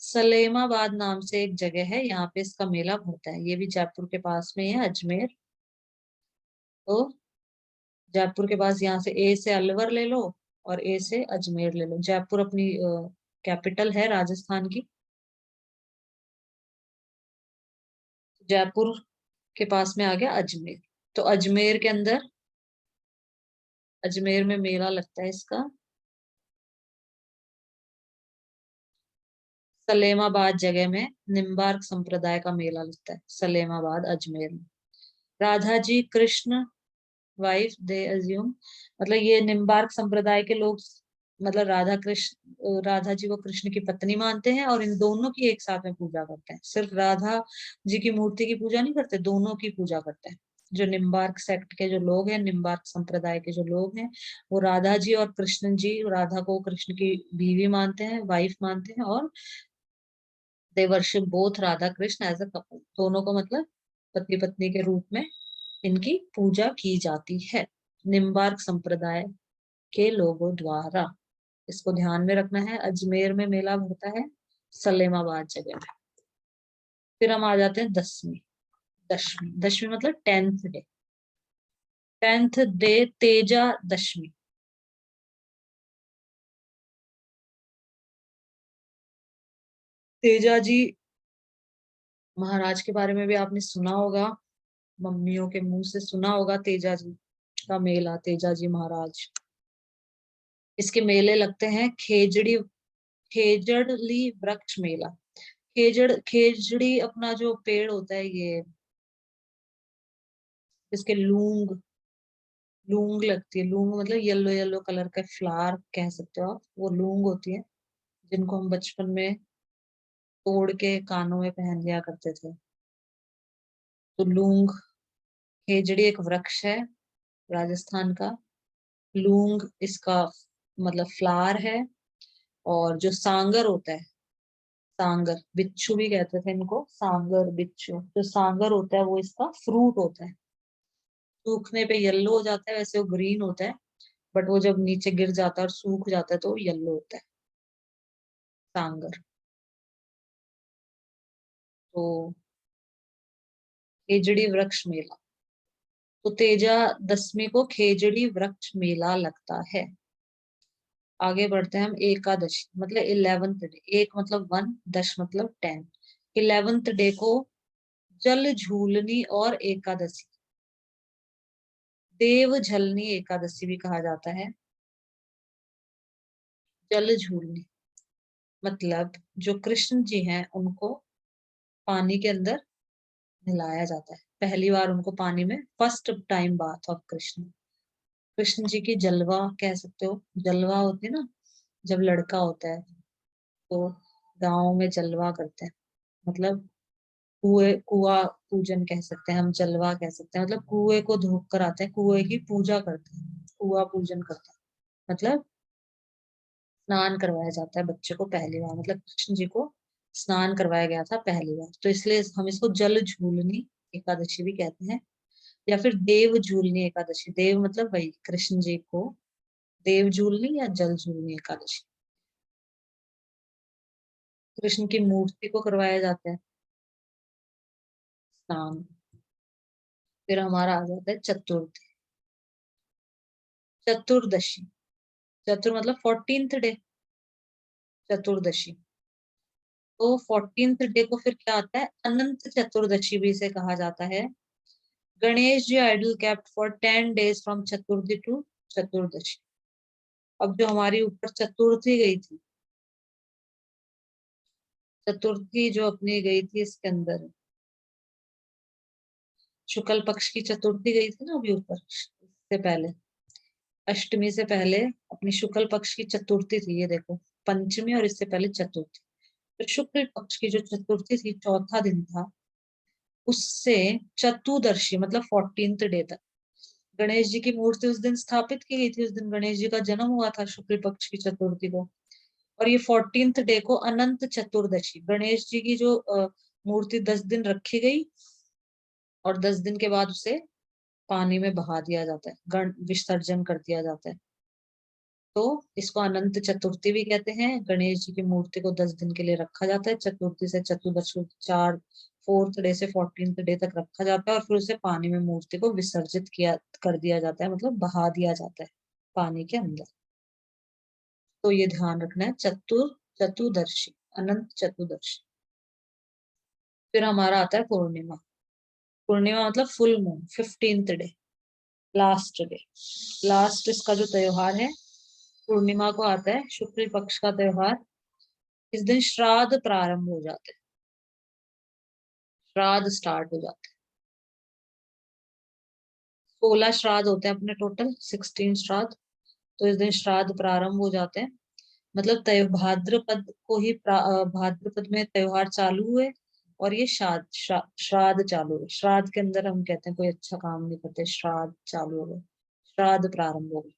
सलेमाबाद नाम से एक जगह है, यहाँ पे इसका मेला भरता है। ये भी जयपुर के पास में है, अजमेर। तो जयपुर के पास, यहाँ से ए से अलवर ले लो और ए से अजमेर ले लो। जयपुर अपनी कैपिटल है राजस्थान की। जयपुर के पास में आ गया अजमेर। तो अजमेर के अंदर, अजमेर में मेला लगता है इसका। सलेमाबाद जगह में निम्बार्क संप्रदाय का मेला लगता है, सलेमाबाद अजमेर में। राधा जी कृष्ण वाइफ दे अज्यूम, मतलब ये निम्बार्क संप्रदाय के लोग, मतलब राधा जी को कृष्ण की पत्नी मानते हैं, और इन दोनों की एक साथ में पूजा करते हैं। सिर्फ राधा जी की मूर्ति की पूजा नहीं करते, दोनों की पूजा करते हैं। जो निम्बार्क सेक्ट के जो लोग हैं, निम्बार्क संप्रदाय के जो लोग हैं, वो राधा जी और कृष्ण जी, राधा को कृष्ण की बीवी मानते हैं, वाइफ मानते हैं। और they worship both Radha Krishna as a couple, दोनों को मतलब पति पत्नी के रूप में इनकी पूजा की जाती है, निम्बार्क संप्रदाय के लोगों द्वारा। इसको ध्यान में रखना है। अजमेर में मेला भरता है, सलेमाबाद जगह में। फिर हम आ जाते हैं दसवीं। दशमी, दशमी मतलब 10th day. 10th day Teja Dashami. Teja ji Maharaj के बारे में भी आपने सुना होगा, मम्मियों के मुंह से सुना होगा, तेजा जी का मेला, तेजा जी महाराज। इसके मेले लगते हैं खेजड़ली वृक्ष मेला। खेजड़ी अपना जो पेड़ होता है, ये इसके लूंग, लूंग लगती है। लूंग मतलब येलो येलो कलर का फ्लावर कह सकते हो आप, वो लूंग होती है, जिनको हम बचपन में तोड़ के कानों में पहन लिया करते थे। तो लूंग, खेजड़ी एक वृक्ष है राजस्थान का। लूंग इसका मतलब फ्लावर है। और जो सांगर होता है, सांगर बिच्छू भी कहते थे इनको, सांगर बिच्छू, जो सांगर होता है वो इसका फ्रूट होता है। सूखने पे येलो हो जाता है, वैसे वो ग्रीन होता है, बट वो जब नीचे गिर जाता है और सूख जाता है तो वो येलो होता है, सांगर। तो खेजड़ी वृक्ष मेला, तो तेजा दसवीं को खेजड़ी वृक्ष मेला लगता है। आगे बढ़ते हैं हम। एकादशी मतलब 11th डे, एक मतलब 1, दश मतलब 10। 11th डे को जल झूलनी और एकादशी, देव झलनी एकादशी भी कहा जाता है। जल झूलनी मतलब जो कृष्ण जी हैं उनको पानी के अंदर नहलाया जाता है, पहली बार उनको पानी में, first time bath of Krishna. Krishna ji की जलवा कह सकते हो, जलवा होती है ना, जब लड़का होता है तो गाँव में जलवा करते हैं, मतलब कुआ पूजन कह सकते हैं हम, जलवा कह सकते हैं, मतलब कुएं को धोख कर आते हैं, कुएं की पूजा करते हैं, कुआ पूजन करते हैं। मतलब स्नान करवाया जाता है बच्चे को पहली बार, मतलब कृष्ण जी को स्नान करवाया गया था पहली बार, तो इसलिए हम इसको जल झूलनी एकादशी भी कहते हैं। या फिर देव झूलनी एकादशी, देव मतलब वही कृष्ण जी को देव झूलनी या जल झूलनी एकादशी। कृष्ण की मूर्ति को करवाया जाता है स्नान। फिर हमारा आ जाता है चतुर्थी, चतुर्दशी। चतुर मतलब 14th डे, चतुर्दशी। तो 14th डे को फिर क्या आता है, अनंत चतुर्दशी भी इसे कहा जाता है। Ganesh ji idol kept for 10 days from Chaturthi to Chaturdashi. अब जो हमारी ऊपर चतुर्थी गई थी, चतुर्थी जो अपनी गई थी इसके अंदर, शुक्ल पक्ष की चतुर्थी गई थी ना अभी ऊपर, इससे पहले अष्टमी से पहले अपनी शुक्ल पक्ष की चतुर्थी थी, ये देखो पंचमी और इससे पहले चतुर्थी। तो शुक्ल पक्ष की जो चतुर्थी थी, चौथा दिन था, उससे चतुर्दशी मतलब 14th डे तक गणेश जी की मूर्ति उस दिन स्थापित की गई थी। उस दिन गणेश जी का जन्म हुआ था शुक्ल पक्ष की चतुर्थी को। और ये 14th डे को अनंत चतुर्दशी, गणेश जी की जो मूर्ति 10 दिन रखी गई और 10 दिन के बाद उसे पानी में बहा दिया जाता है, गण विसर्जन कर दिया जाता है। तो इसको अनंत चतुर्थी भी कहते हैं। गणेश जी की मूर्ति को 10 दिन के लिए रखा जाता है, चतुर्थी से चतुर्दशी, 4th डे से 14th डे तक रखा जाता है, और फिर उसे पानी में मूर्ति को विसर्जित किया कर दिया जाता है, मतलब बहा दिया जाता है पानी के अंदर। तो ये ध्यान रखना है, चतुर्दशी, अनंत चतुर्दशी। फिर हमारा आता है पूर्णिमा। पूर्णिमा मतलब full moon, 15th day, last day, last इसका जो त्योहार है पूर्णिमा को आता है, शुक्ल पक्ष का त्योहार। इस दिन श्राद्ध प्रारंभ हो जाते हैं, श्राद्ध स्टार्ट हो जाते हैं। 16 श्राद्ध होते हैं अपने टोटल, 16 श्राद्ध। तो इस दिन श्राद्ध प्रारंभ हो जाते हैं, मतलब भाद्रपद को ही भाद्रपद में त्योहार चालू हुए और ये श्राद्ध चालू हुए। श्राद्ध के अंदर हम कहते हैं कोई अच्छा काम नहीं करते, श्राद्ध चालू हो गए, श्राद्ध प्रारंभ हो गए।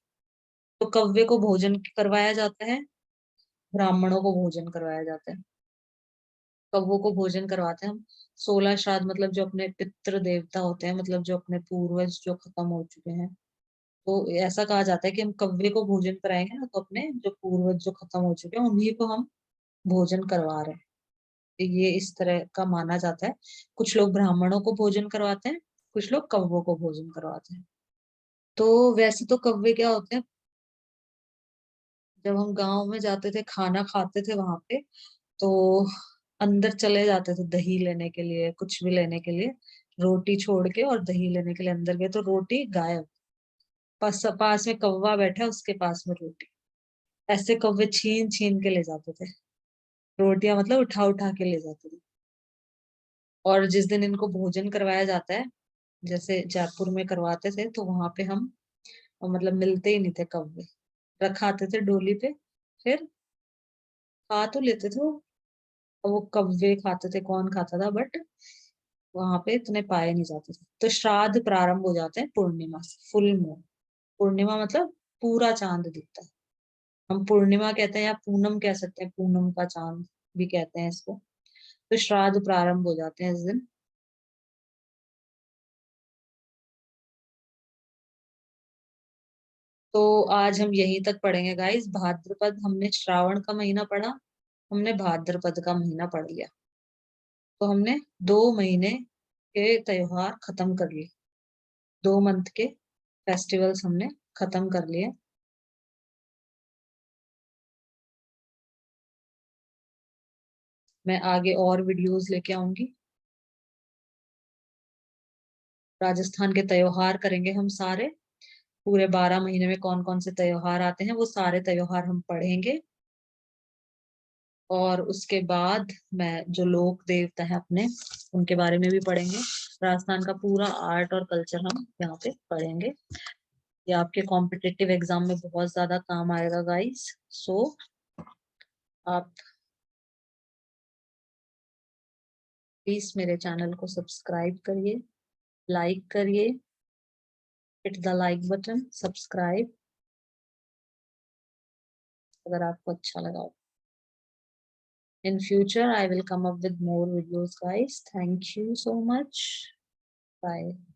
तो कव्वे को भोजन करवाया जाता है, ब्राह्मणों को भोजन करवाया जाता है, कौवों को भोजन करवाते हैं हम। 16 श्राद्ध मतलब जो अपने पितृ देवता होते हैं, मतलब जो अपने पूर्वज जो खत्म हो चुके हैं, तो ऐसा कहा जाता है कि हम कौवे को भोजन कराएंगे ना, तो अपने जो पूर्वज जो खत्म हो चुके हैं उन्हीं को हम भोजन करवा रहे हैं। तो ये इस तरह का माना जाता है। कुछ लोग ब्राह्मणों को भोजन करवाते हैं, कुछ लोग कौवों को भोजन करवाते हैं। तो वैसे तो कौवे क्या होते हैं, जब हम गांव में जाते थे खाना खाते थे वहां पे, तो अंदर चले जाते थे दही लेने के लिए, कुछ भी लेने के लिए, रोटी छोड़ के और दही लेने के लिए अंदर गए तो रोटी गायब, पास में कौवा बैठा है उसके पास में रोटी। ऐसे कौवे छीन छीन के ले जाते थे रोटियां, मतलब उठा उठा के ले जाते थे। और जिस दिन इनको भोजन करवाया जाता है जैसे जयपुर में करवाते थे तो वहां पे हम मतलब मिलते ही नहीं थे कौवे, रखाते थे डोली पे, फिर खा तो लेते थे वो, और वो कौवे खाते थे, कौन खाता था, बट वहां पे इतने पाए नहीं जाते थे। तो श्राद्ध प्रारंभ हो जाते हैं पूर्णिमा से, फुल मून। पूर्णिमा मतलब पूरा चांद दिखता है, हम पूर्णिमा कहते हैं या पूनम कह सकते हैं, पूनम का चांद भी कहते हैं इसको। तो श्राद्ध प्रारंभ हो जाते हैं इस दिन। तो आज हम यहीं तक पढ़ेंगे गाइस, भाद्रपद हमने श्रावण का महीना पढ़ा, हमने भाद्रपद का महीना पढ़ लिया, तो हमने 2 महीने के त्योहार खत्म कर लिए, 2 मंथ के फेस्टिवल्स हमने खत्म कर लिए। मैं आगे और वीडियोस लेके आऊंगी, राजस्थान के त्योहार करेंगे हम सारे, पूरे 12 महीने में कौन कौन से त्योहार आते हैं वो सारे त्योहार हम पढ़ेंगे। और उसके बाद मैं जो लोक देवता है अपने, उनके बारे में भी पढ़ेंगे, राजस्थान का पूरा आर्ट और कल्चर हम यहाँ पे पढ़ेंगे। ये आपके कॉम्पिटिटिव एग्जाम में बहुत ज्यादा काम आएगा गाइस। सो आप प्लीज मेरे चैनल को सब्सक्राइब करिए, लाइक करिए, hit the like button, subscribe अगर आपको अच्छा लगा। In future, I will come up with more videos, guys. Thank you so much. Bye.